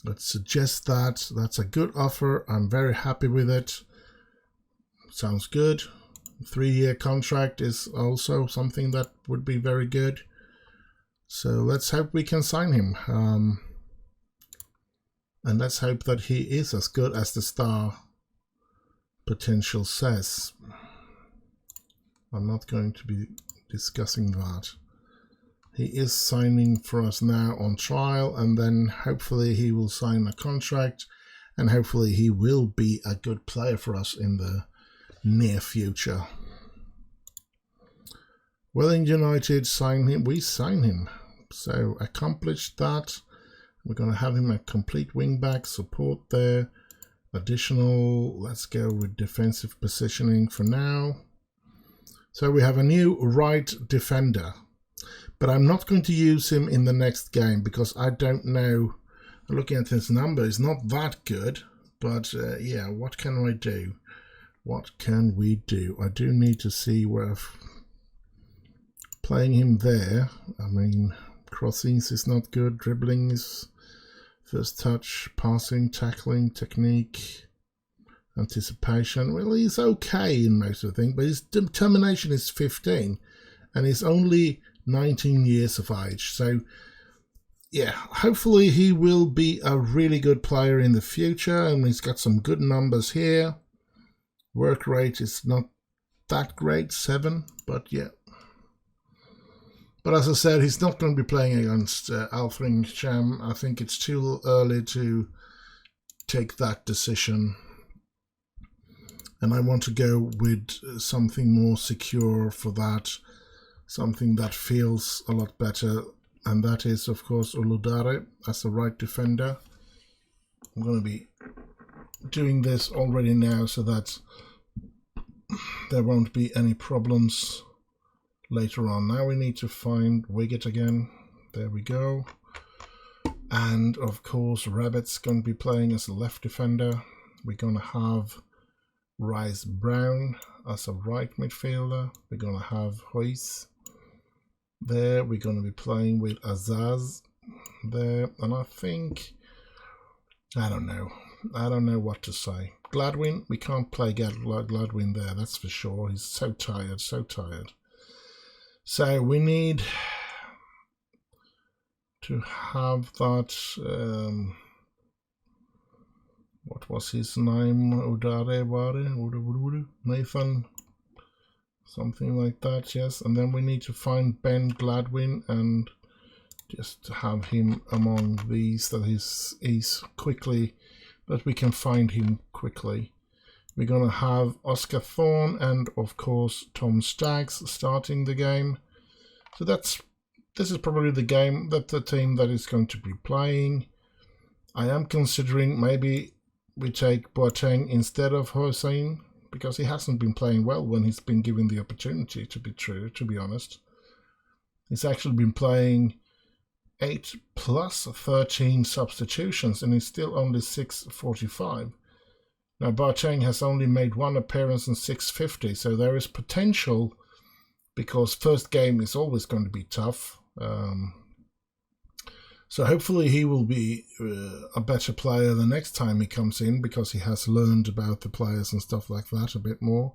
Let's suggest that. That's a good offer. I'm very happy with it. Sounds good. 3-year contract is also something that would be very good. So let's hope we can sign him. And let's hope that he is as good as the star potential says. I'm not going to be discussing that. He is signing for us now on trial, and then hopefully he will sign a contract, and hopefully he will be a good player for us in the near future. Welling United sign him. We sign him. So accomplished that. We're going to have him a complete wingback support there. Additional, let's go with defensive positioning for now. So we have a new right defender. But I'm not going to use him in the next game because I don't know. Looking at his number, is not that good. But yeah, what can I do? What can we do? I do need to see where playing him there. I mean, crossings is not good. Dribbling is first touch, passing, tackling, technique, anticipation. Well, he's okay in most of the things, but his determination is 15, and he's only 19 years of age. So yeah, hopefully he will be a really good player in the future, and he's got some good numbers here. Work rate is not that great, 7, but yeah. But as I said, he's not going to be playing against Altrincham. I think it's too early to take that decision, and I want to go with something more secure for that. Something that feels a lot better, and that is, of course, Uludare as a right defender. I'm going to be doing this already now so that there won't be any problems later on. Now we need to find Wiggett again. There we go. And, of course, Rabbit's going to be playing as a left defender. We're going to have Rice Brown as a right midfielder. We're going to have Hoyce there. We're going to be playing with Azaz there, and I think, I don't know what to say. Gladwin, we can't play Gladwin there, that's for sure. He's so tired. So we need to have that, what was his name? Nathan, something like that, yes. And then we need to find Ben Gladwin and just have him among these, that he's quickly, that we can find him quickly. We're going to have Oscar Thorne and, of course, Tom Staggs starting the game. So this is probably the team that is going to be playing. I am considering maybe we take Boateng instead of Hossein, because he hasn't been playing well when he's been given the opportunity, to be honest. He's actually been playing 8 plus 13 substitutions, and he's still only 645. Now, Boateng has only made 1 appearance in 650, so there is potential, because first game is always going to be tough. So hopefully he will be a better player the next time he comes in, because he has learned about the players and stuff like that a bit more.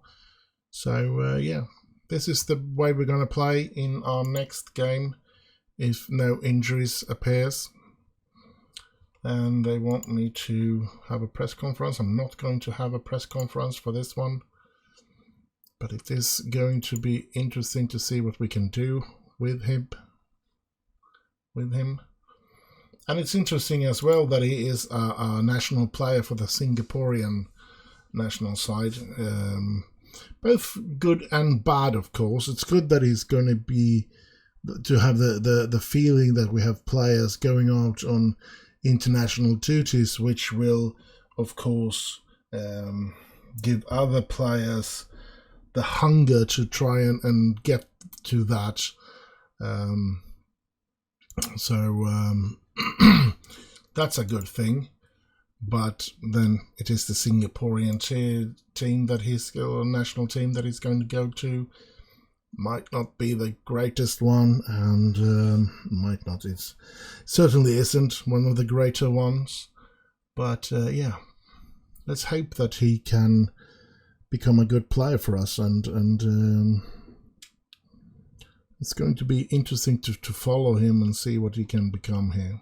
So yeah, this is the way we're going to play in our next game if no injuries appears. and they want me to have a press conference. I'm not going to have a press conference for this one, but it is going to be interesting to see what we can do with him. And it's interesting as well that he is a national player for the Singaporean national side. Both good and bad, of course. It's good that he's going to have the feeling that we have players going out on international duties, which will, of course, give other players the hunger to try and get to that. That's a good thing. But then it is the Singaporean team that or national team that he's going to go to. Might not be the greatest one, and might not. It certainly isn't one of the greater ones. But yeah, let's hope that he can become a good player for us, and it's going to be interesting to follow him and see what he can become here.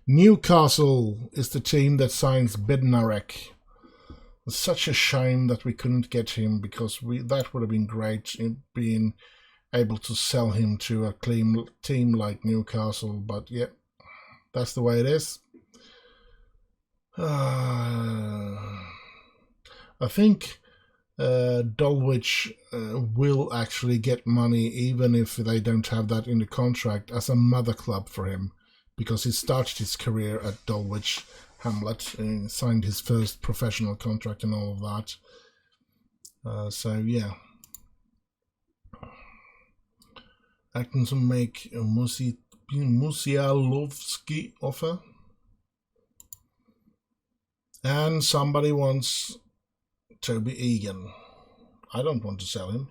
Newcastle is the team that signs Bednarek. It's such a shame that we couldn't get him, because that would have been great, being able to sell him to a team like Newcastle. But yeah, that's the way it is. I think Dulwich will actually get money, even if they don't have that in the contract, as a mother club for him, because he started his career at Dulwich Hamlet and signed his first professional contract and all of that. So yeah, Atkinson make a Musialovsky offer, and somebody wants Toby Egan. I don't want to sell him.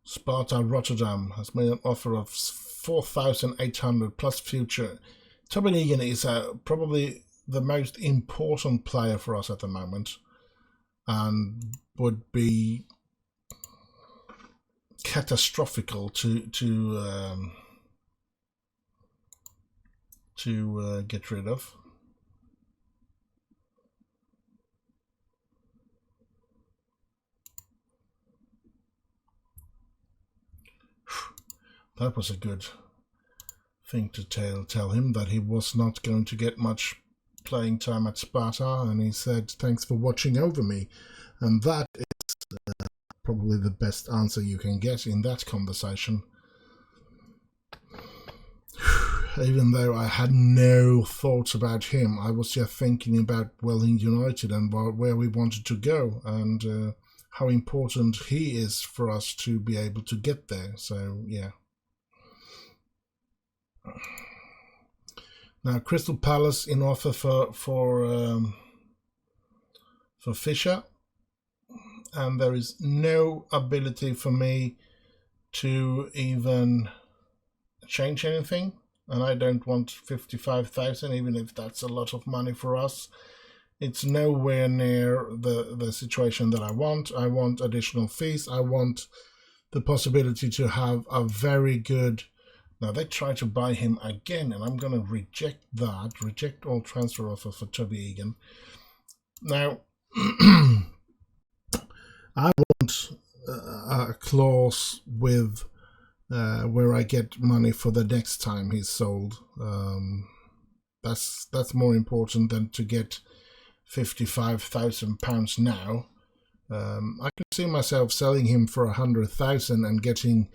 Sparta Rotterdam has made an offer of 4,800 plus future. Toby Egan is probably the most important player for us at the moment, and would be catastrophical to get rid of. That was a good thing to tell him, that he was not going to get much playing time at Sparta, and he said, "Thanks for watching over me." And that is probably the best answer you can get in that conversation. Even though I had no thoughts about him, I was just thinking about Welling United and where we wanted to go, and how important he is for us to be able to get there. So yeah. Now Crystal Palace in offer for Fisher, and there is no ability for me to even change anything, and I don't want 55,000, even if that's a lot of money for us. It's nowhere near the situation that I want. I want additional fees. I want the possibility to have a very good... Now they try to buy him again, and I'm going to reject that. Reject all transfer offers for Toby Egan. Now, I want a clause with where I get money for the next time he's sold. That's more important than to get £55,000 now. I can see myself selling him for 100,000 and getting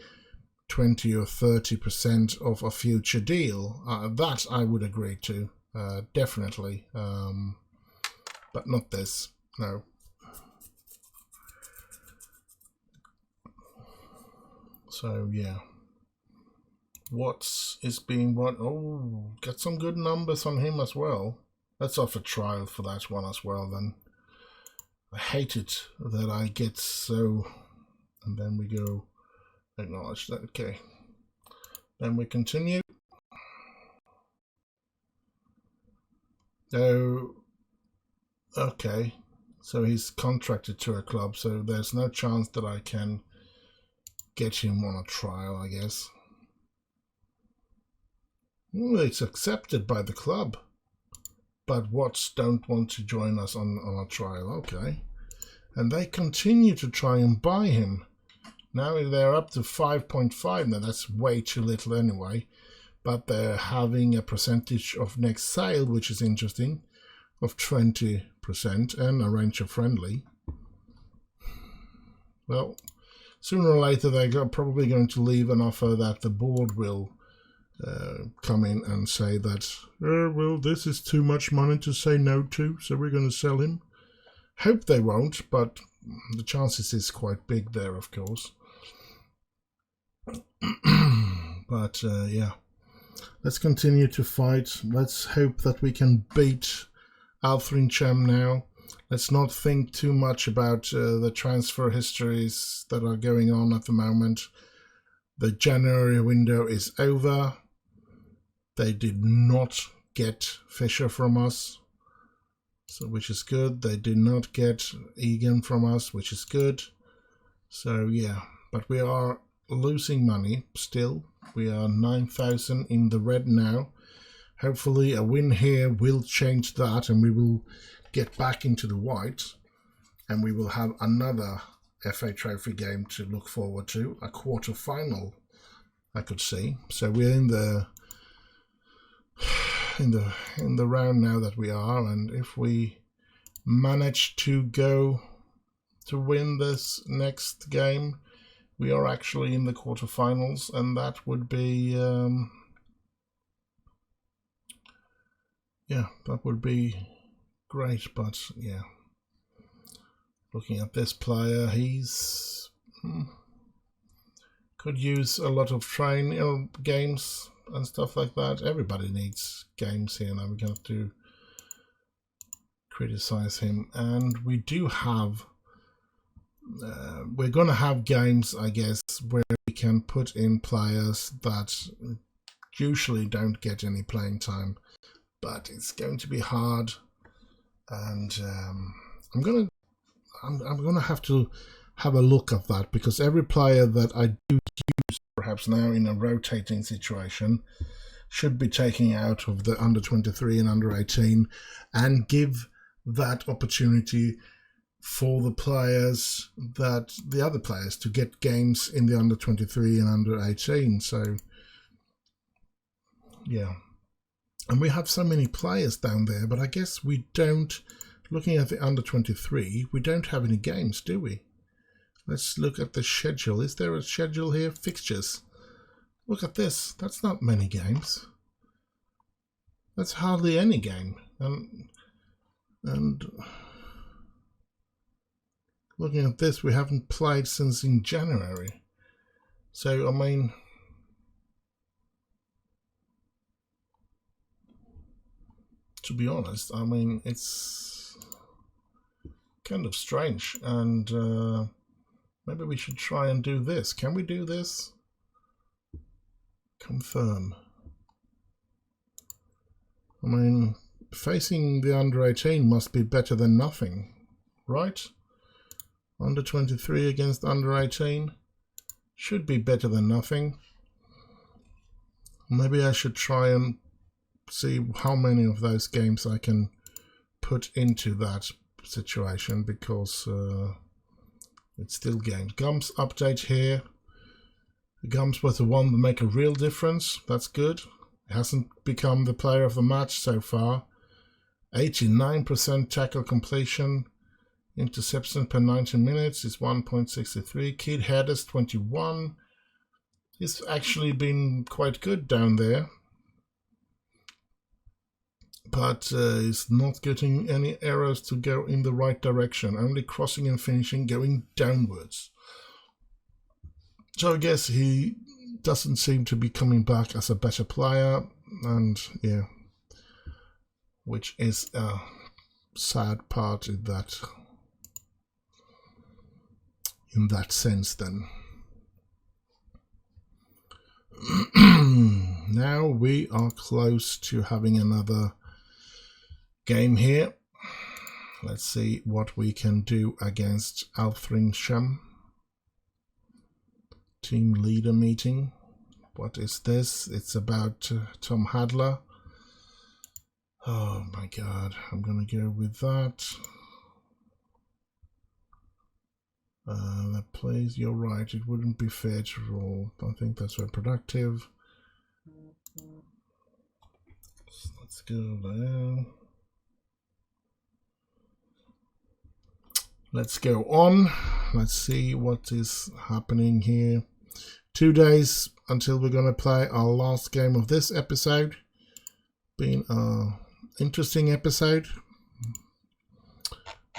20 or 30% of a future deal. That I would agree to, definitely, but not this. No. So yeah, what? Oh, get some good numbers on him as well. Let's offer trial for that one as well then. I hate it that I get so, and then we go acknowledge that. Okay, then we continue. Oh, okay, so he's contracted to a club, so there's no chance that I can get him on a trial, I guess. It's accepted by the club, but Watts don't want to join us on our trial. Okay. And they continue to try and buy him. Now they're up to 5.5. Now that's way too little anyway. But they're having a percentage of next sale, which is interesting, of 20% and a range of friendly. Well, sooner or later they're probably going to leave an offer that the board will come in and say that, well, this is too much money to say no to, so we're going to sell him. Hope they won't, but the chances is quite big there, of course. But yeah, let's continue to fight. Let's hope that we can beat Altrincham now. Let's not think too much about the transfer histories that are going on at the moment. The January window is over. They did not get Fisher from us, so which is good. They did not get Egan from us, which is good. So yeah, but we are losing money still. We are 9,000 in the red now. Hopefully a win here will change that and we will get back into the white, and we will have another FA Trophy game to look forward to, a quarter-final I could see. So we're in the round now that we are, and if we manage to win this next game, we are actually in the quarterfinals, and that would be yeah, that would be great. But yeah, looking at this player, he's could use a lot of games and stuff like that. Everybody needs games here now. We're going to criticize him, and we do have we're going to have games, I guess, where we can put in players that usually don't get any playing time, but it's going to be hard. And I'm gonna have to have a look at that, because every player that I do use perhaps now in a rotating situation should be taking out of the under 23 and under 18 and give that opportunity for the other players to get games in the under 23 and under 18. So yeah, and we have so many players down there, but I guess we don't. Looking at the under 23, we don't have any games, do we? Let's look at the schedule. Is there a schedule here? Fixtures. Look at this. That's not many games. That's hardly any game. And looking at this, we haven't played since in January. So, I mean, to be honest, I mean, it's kind of strange, and maybe we should try and do this. Can we do this? Confirm. I mean, facing the under 18 must be better than nothing, right? Under 23 against under 18 should be better than nothing. Maybe I should try and see how many of those games I can put into that situation, because it's still games. Gums update here. Gums was the one that make a real difference. That's good. It hasn't become the player of the match so far. 89% tackle completion. Interception per 90 minutes is 1.63. Kid headers 21. He's actually been quite good down there, but he's not getting any arrows to go in the right direction, only crossing and finishing going downwards. So I guess he doesn't seem to be coming back as a better player, and yeah, which is a sad part in that sense then. Now we are close to having another game here. Let's see what we can do against Altrincham. Team leader meeting. What is this? It's about Tom Hadler. Oh my god, I'm gonna go with that. That plays, you're right, it wouldn't be fair to roll. I think that's very productive. So let's go there. Let's go on. Let's see what is happening here. 2 days until we're going to play our last game of this episode. Been an interesting episode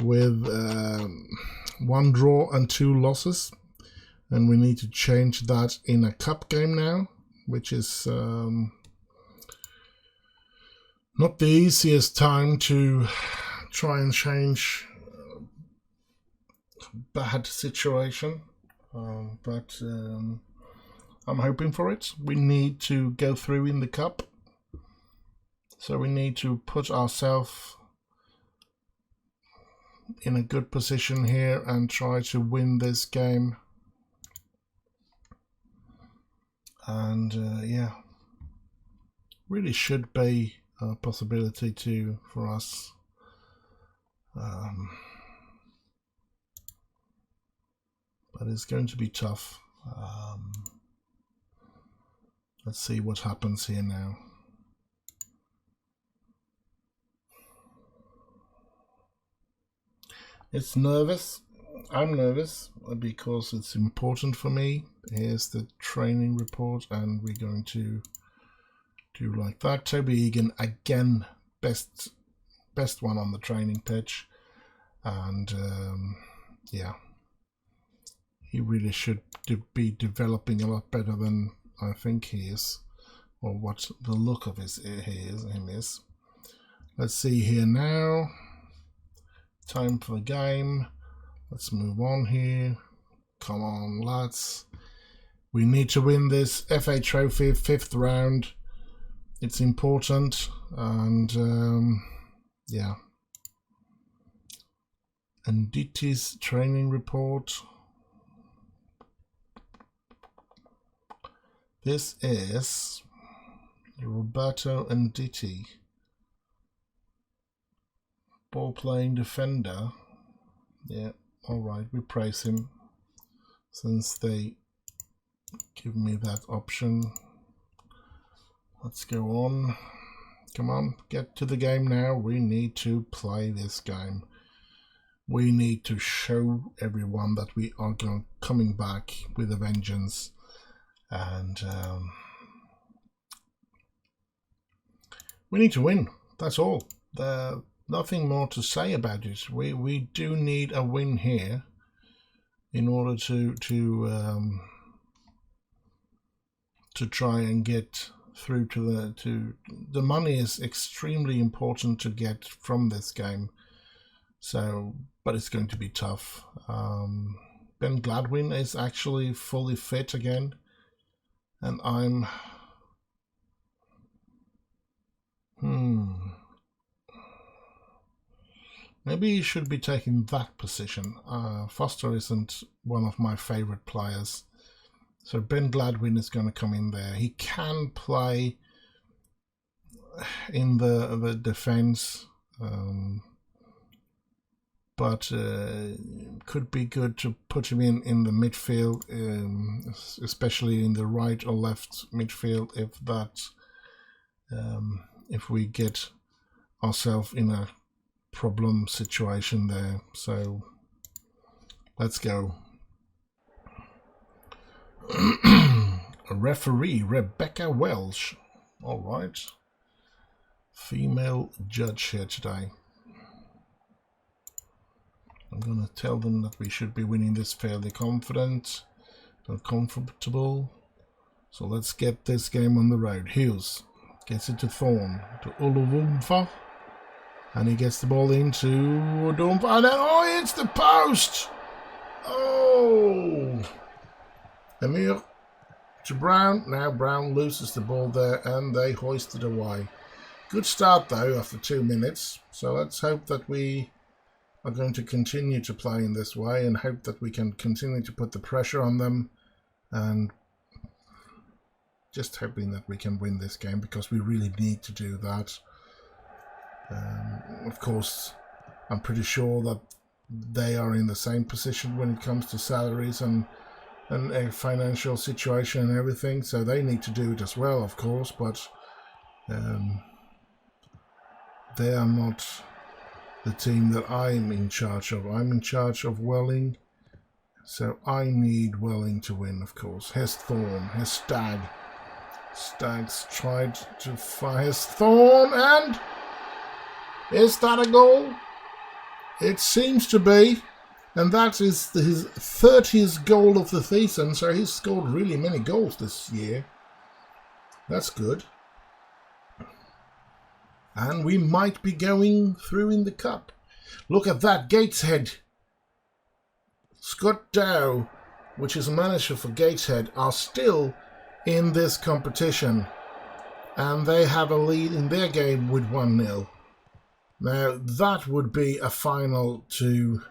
with 1 draw and 2 losses. And we need to change that in a cup game now, which is not the easiest time to try and change bad situation, but I'm hoping for it. We need to go through in the cup, so we need to put ourselves in a good position here and try to win this game. And yeah, really should be a possibility for us. But it's going to be tough. Let's see what happens here now. It's nervous. I'm nervous because it's important for me. Here's the training report, and we're going to do like that. Toby Egan again, best one on the training pitch, and yeah, he really should be developing a lot better than I think he is, or what the look of him is. Let's see here now. Time for the game. Let's move on here. Come on, lads. We need to win this FA Trophy, 5th round. It's important, and yeah. Nditi's training report. This is Roberto Nditi, ball playing defender. Yeah, all right, we praise him since they give me that option. Let's go on. Come on, get to the game now. We need to play this game. We need to show everyone that we are coming back with a vengeance. And we need to win. That's all. Nothing more to say about it. We do need a win here in order to try and get through to the money is extremely important to get from this game. So, but it's going to be tough. Ben Gladwin is actually fully fit again. And I'm maybe he should be taking that position. Foster isn't one of my favorite players, so Ben Gladwin is going to come in there. He can play in the defense, but could be good to put him in the midfield, especially in the right or left midfield, if we get ourselves in a problem situation there. So let's go. A referee, Rebecca Welsh. All right, female judge here today. I'm going to tell them that we should be winning this fairly confident and comfortable. So let's get this game on the road. Hughes gets it to Thorne, to Uluvumfa. And he gets the ball into Udumfa. And then, oh, it's the post! Oh! Emir to Brown. Now Brown loses the ball there and they hoist it away. Good start, though, after 2 minutes. So let's hope that we are going to continue to play in this way and hope that we can continue to put the pressure on them and just hoping that we can win this game, because we really need to do that. Of course, I'm pretty sure that they are in the same position when it comes to salaries and a financial situation and everything, so they need to do it as well, of course, but they are not the team that I'm in charge of. I'm in charge of Welling, so I need Welling to win, of course. Here's Thorn, here's Stag. Stag's tried to fire his Thorn, and is that a goal? It seems to be, and that is his 30th goal of the season, so he's scored really many goals this year. That's good. And we might be going through in the cup. Look at that, Gateshead. Scott Dow, which is a manager for Gateshead, are still in this competition, and they have a lead in their game with 1-0. Now that would be a final to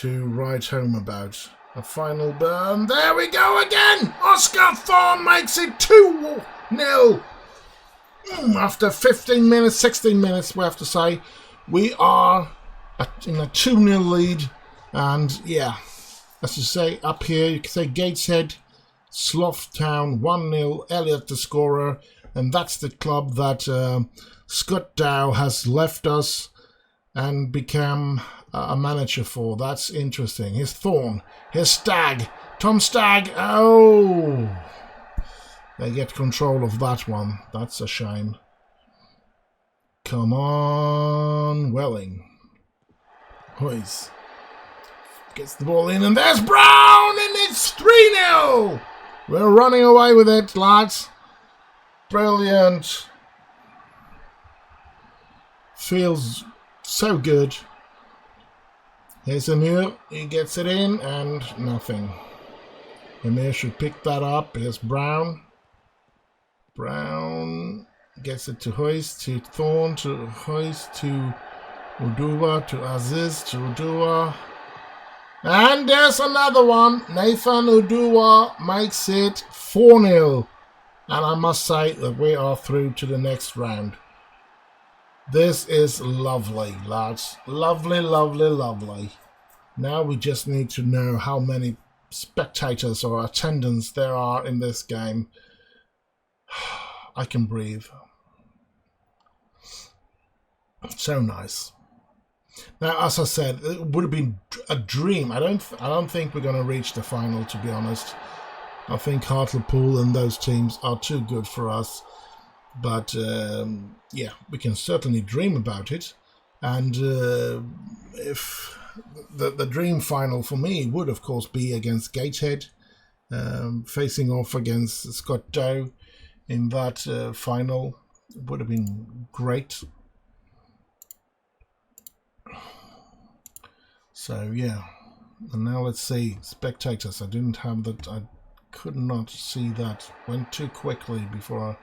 write home about. A final burn. There we go again! Oscar Thorne makes it 2-0. After 15 minutes, 16 minutes, we have to say, we are in a 2-0 lead. And yeah, as you say, up here, you can say Gateshead, Slough Town, 1-0, Elliot the scorer. And that's the club that Scott Dow has left us and become a manager for. That's interesting. Here's Thorne, here's Stag, Tom Stag. Oh! They get control of that one. That's a shame. Come on, Welling. Hoyes gets the ball in, and there's Brown, and it's 3-0. We're running away with it, lads. Brilliant. Feels so good. Here's Amir. He gets it in, and nothing. Amir should pick that up. Here's Brown. Brown gets it to Hoyes, to Thorne, to Hoyes, to Udua, to Aziz, to Udua. And there's another one. Nathan Udua makes it 4-0. And I must say that we are through to the next round. This is lovely, lads. Lovely, lovely, lovely. Now we just need to know how many spectators or attendants there are in this game. I can breathe. So nice. Now, as I said, it would have been a dream. I don't think we're going to reach the final, to be honest. I think Hartlepool and those teams are too good for us. But yeah, we can certainly dream about it. And if the dream final for me would, of course, be against Gateshead, facing off against Scott Dow in that final. It would have been great. So yeah, and now let's see spectators. I didn't have that. I could not see that. Went too quickly before.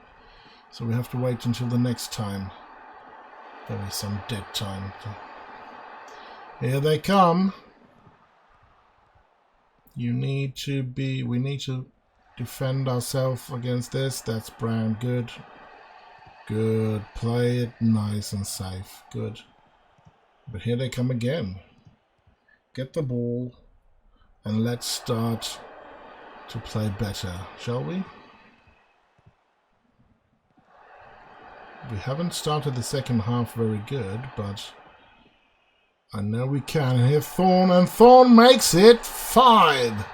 So we have to wait until the next time. There is some dead time. Here they come. We need to defend ourselves against this. That's Brown. Good. Good. Play it nice and safe. Good. But here they come again. Get the ball and let's start to play better, shall we? We haven't started the second half very good, but I know we can. Here Thorne, and Thorne makes it 5-0,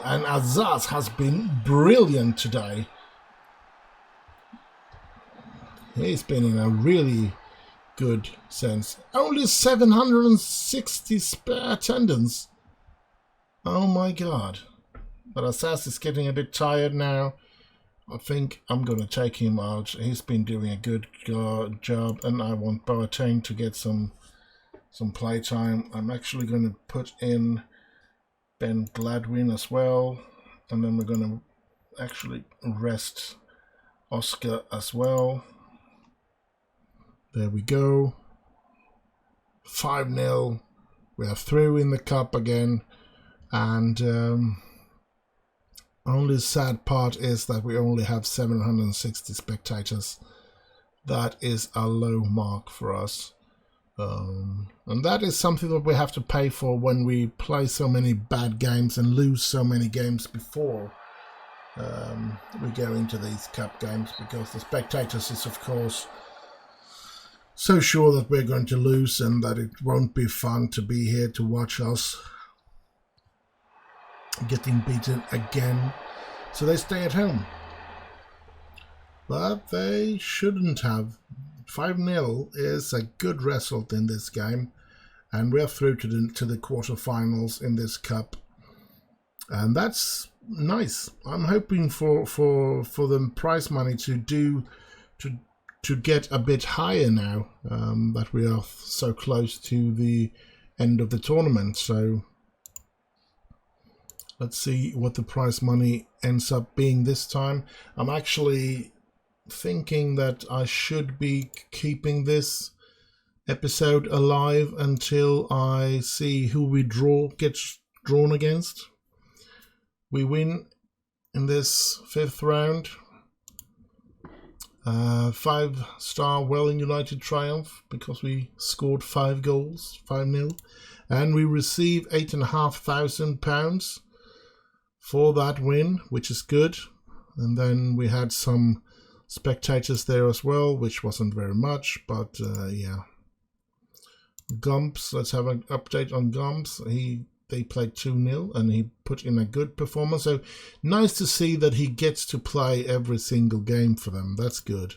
and Azaz has been brilliant today. He's been in a really good sense. Only 760 spare attendance. Oh my god. But Azaz is getting a bit tired now. I think I'm going to take him out. He's been doing a good job, and I want Boateng to get some play time. I'm actually going to put in Ben Gladwin as well, and then we're going to actually rest Oscar as well. There we go. 5-0. We are through in the cup again, and Only sad part is that we only have 760 spectators. That is a low mark for us. And that is something that we have to pay for when we play so many bad games and lose so many games before we go into these cup games, because the spectators is of course so sure that we're going to lose and that it won't be fun to be here to watch us getting beaten again, so they stay at home. But they shouldn't have. 5-0 is a good result in this game, and we're through to the quarterfinals in this cup, and that's nice. I'm hoping for the prize money to get a bit higher now that we are so close to the end of the tournament. So let's see what the prize money ends up being this time. I'm actually thinking that I should be keeping this episode alive until I see who we gets drawn against. We win in this 5th round. 5-star Welling United triumph because we scored 5 goals, 5-0, and we receive £8,500 for that win, which is good. And then we had some spectators there as well, which wasn't very much, but yeah. Gumps, let's have an update on Gumps. They played 2-0 and he put in a good performance. So nice to see that he gets to play every single game for them. That's good.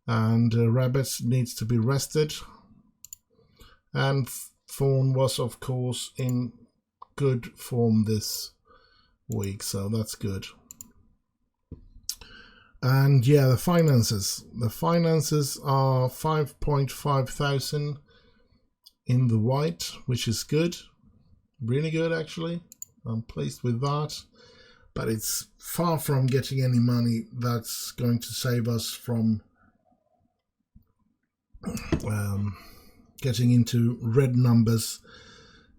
And Rabbits needs to be rested. And Thorn was, of course, in good form this week. So that's good. And yeah, the finances. The finances are 5.5 thousand in the white, which is good. Really good, actually. I'm pleased with that. But it's far from getting any money that's going to save us from getting into red numbers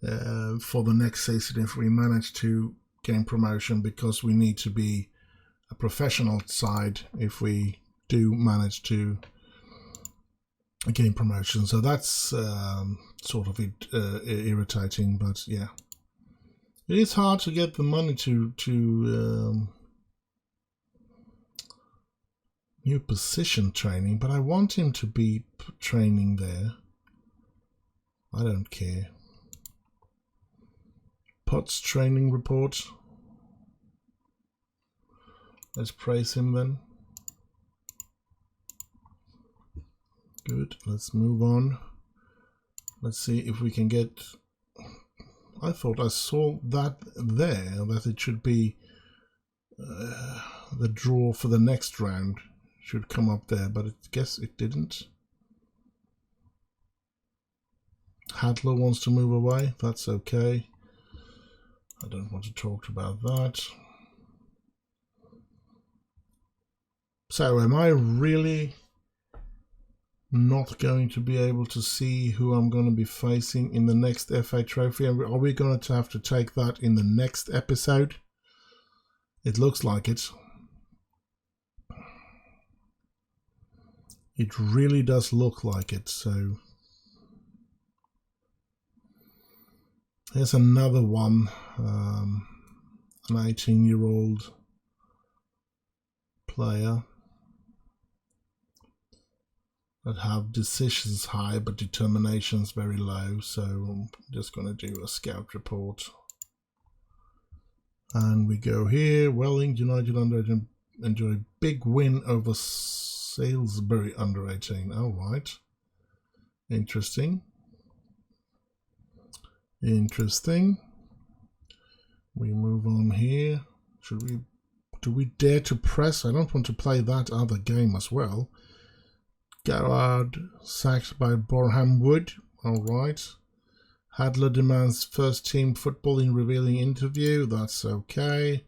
for the next season if we manage to gain promotion, because we need to be a professional side if we do manage to gain promotion. So that's sort of irritating, but yeah, it is hard to get the money to new position training, but I want him to be training there. I don't care. Potts training report. Let's praise him then. Good, let's move on. Let's see if we can get... I thought I saw that there, that it should be the draw for the next round should come up there, but I guess it didn't. Hadler wants to move away, that's okay. I don't want to talk about that. So am I really not going to be able to see who I'm going to be facing in the next FA Trophy? Are we going to have to take that in the next episode? It looks like it. It really does look like it. So here's another one, an 18-year-old player that have decisions high but determinations very low. So I'm just going to do a scout report. And we go here. Welling United under 18 enjoy big win over Salisbury under 18. All right. Interesting. Interesting. We move on here. Do we dare to press? I don't want to play that other game as well. Garrard sacked by Boreham Wood. All right. Hadler demands first team football in revealing interview. That's okay.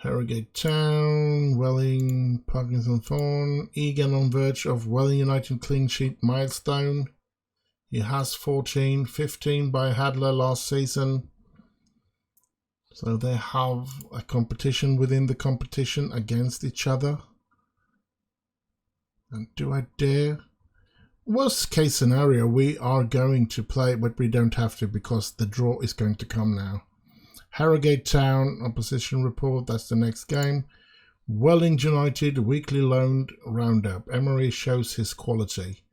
Harrogate Town, Welling, Parkinson Thorn. Egan on verge of Welling United clean sheet milestone. He has 14, 15 by Hadler last season. So they have a competition within the competition against each other. And do I dare? Worst case scenario, we are going to play, but we don't have to because the draw is going to come now. Harrogate Town, opposition report, that's the next game. Welling United, weekly loan roundup. Emery shows his quality.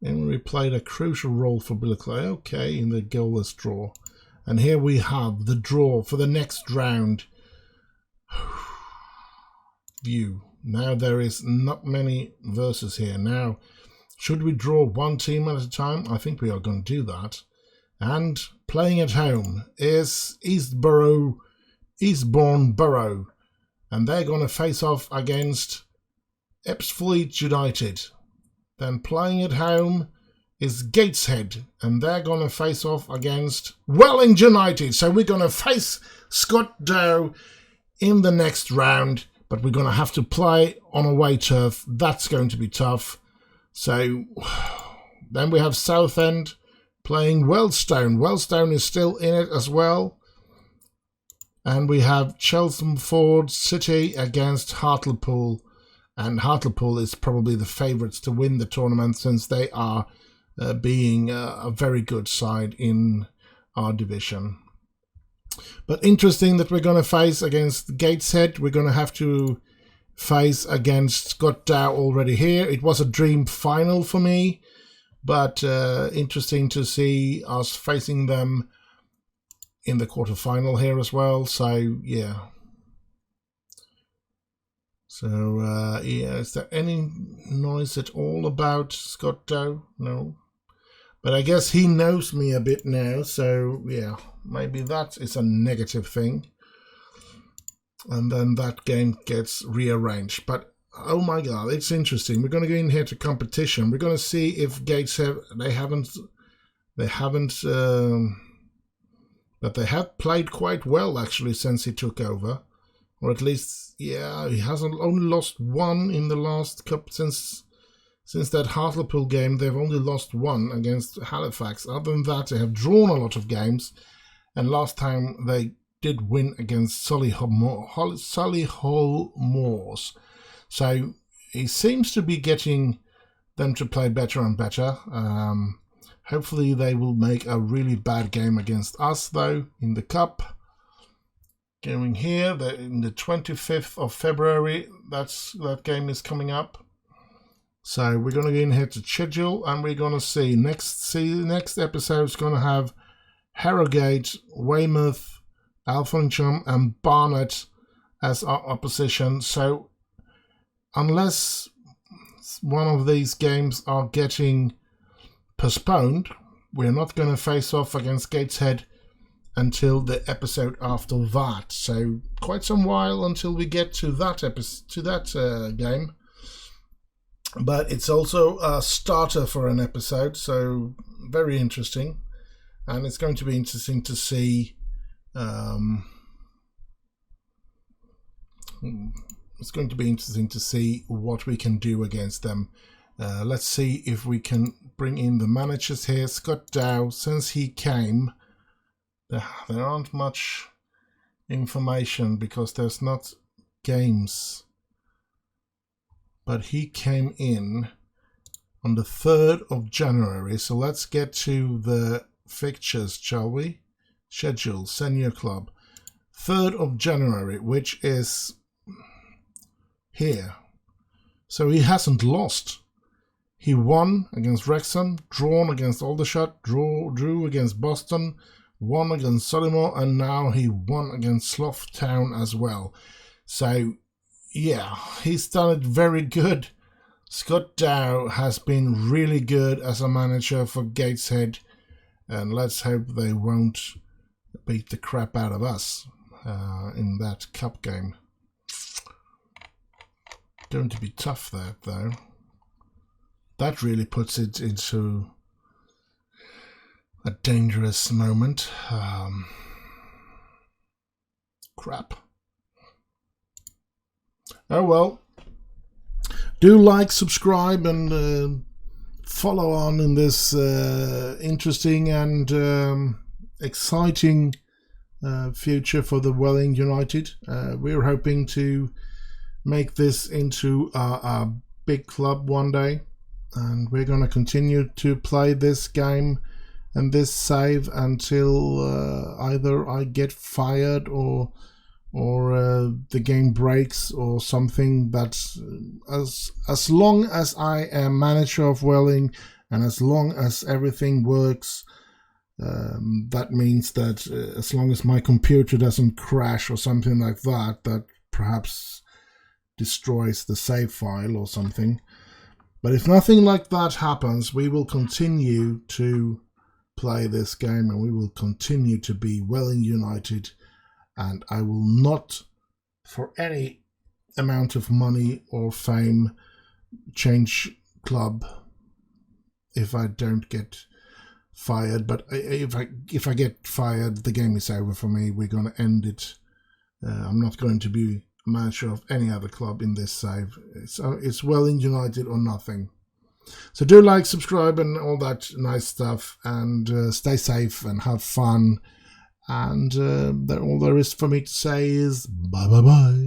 Emery played a crucial role for Billerclay, okay, in the goalless draw. And here we have the draw for the next round. View. Now there is not many verses here. Now, should we draw one team at a time? I think we are going to do that. And playing at home is Eastbourne Borough. And they're going to face off against Ebbsfleet United. Then playing at home is Gateshead. And they're going to face off against Welling United. So we're going to face Scott Dow in the next round. But we're going to have to play on away turf. That's going to be tough. So then we have Southend playing Wealdstone. Wealdstone is still in it as well. And we have Chelmsford City against Hartlepool. And Hartlepool is probably the favourites to win the tournament since they are being a very good side in our division. But interesting that we're going to face against Gateshead. We're going to have to face against Scott Dow already here. It was a dream final for me. But interesting to see us facing them in the quarterfinal here as well. So, yeah. So, yeah, is there any noise at all about Scott Dow? No. But I guess he knows me a bit now. So, yeah, maybe that is a negative thing. And then that game gets rearranged. But, oh my God, it's interesting. We're going to go in here to competition. We're going to see if Gateshead, but they have played quite well actually since he took over, or at least, yeah, he hasn't only lost one in the last cup since that Hartlepool game. They've only lost one against Halifax. Other than that, they have drawn a lot of games, and last time they did win against Solihull Moors. So he seems to be getting them to play better and better. Hopefully they will make a really bad game against us, though, in the cup. Going here, in the 25th of February, that game is coming up. So we're going to go in here to schedule, and we're going to see next episode is going to have Harrogate, Weymouth, Altrincham, and Barnet as our opposition. So unless one of these games are getting postponed, we're not going to face off against Gateshead until the episode after that. So quite some while until we get to that game. But it's also a starter for an episode, so very interesting. And it's going to be interesting to see. It's going to be interesting to see what we can do against them. Let's see if we can bring in the managers here. Scott Dow, since he came, there aren't much information because there's not games. But he came in on the 3rd of January. So let's get to the fixtures, shall we? Schedule, Senior Club. 3rd of January, which is here. So he hasn't lost. He won against Wrexham, drawn against Aldershot, drew against Boston, won against Solomore, and now he won against Slough Town as well. So, yeah, he's done it very good. Scott Dow has been really good as a manager for Gateshead, and let's hope they won't beat the crap out of us in that cup game. Going to be tough there, though. That really puts it into a dangerous moment. Crap. Oh well. Do like, subscribe, and follow on in this interesting and exciting future for the Welling United. We're hoping to make this into a big club one day, and we're going to continue to play this game and this save until either I get fired or the game breaks or something. That's as long as I am manager of Welling and as long as everything works. That means that as long as my computer doesn't crash or something like that, that perhaps destroys the save file or something. But if nothing like that happens, we will continue to play this game and we will continue to be Welling United, and I will not for any amount of money or fame change club if I don't get fired. But if I get fired, the game is over for me. We're going to end it. I'm not going to be manager of any other club in this save. It's Welling United or nothing. So do like, subscribe and all that nice stuff, and stay safe and have fun. And all there is for me to say is bye bye bye.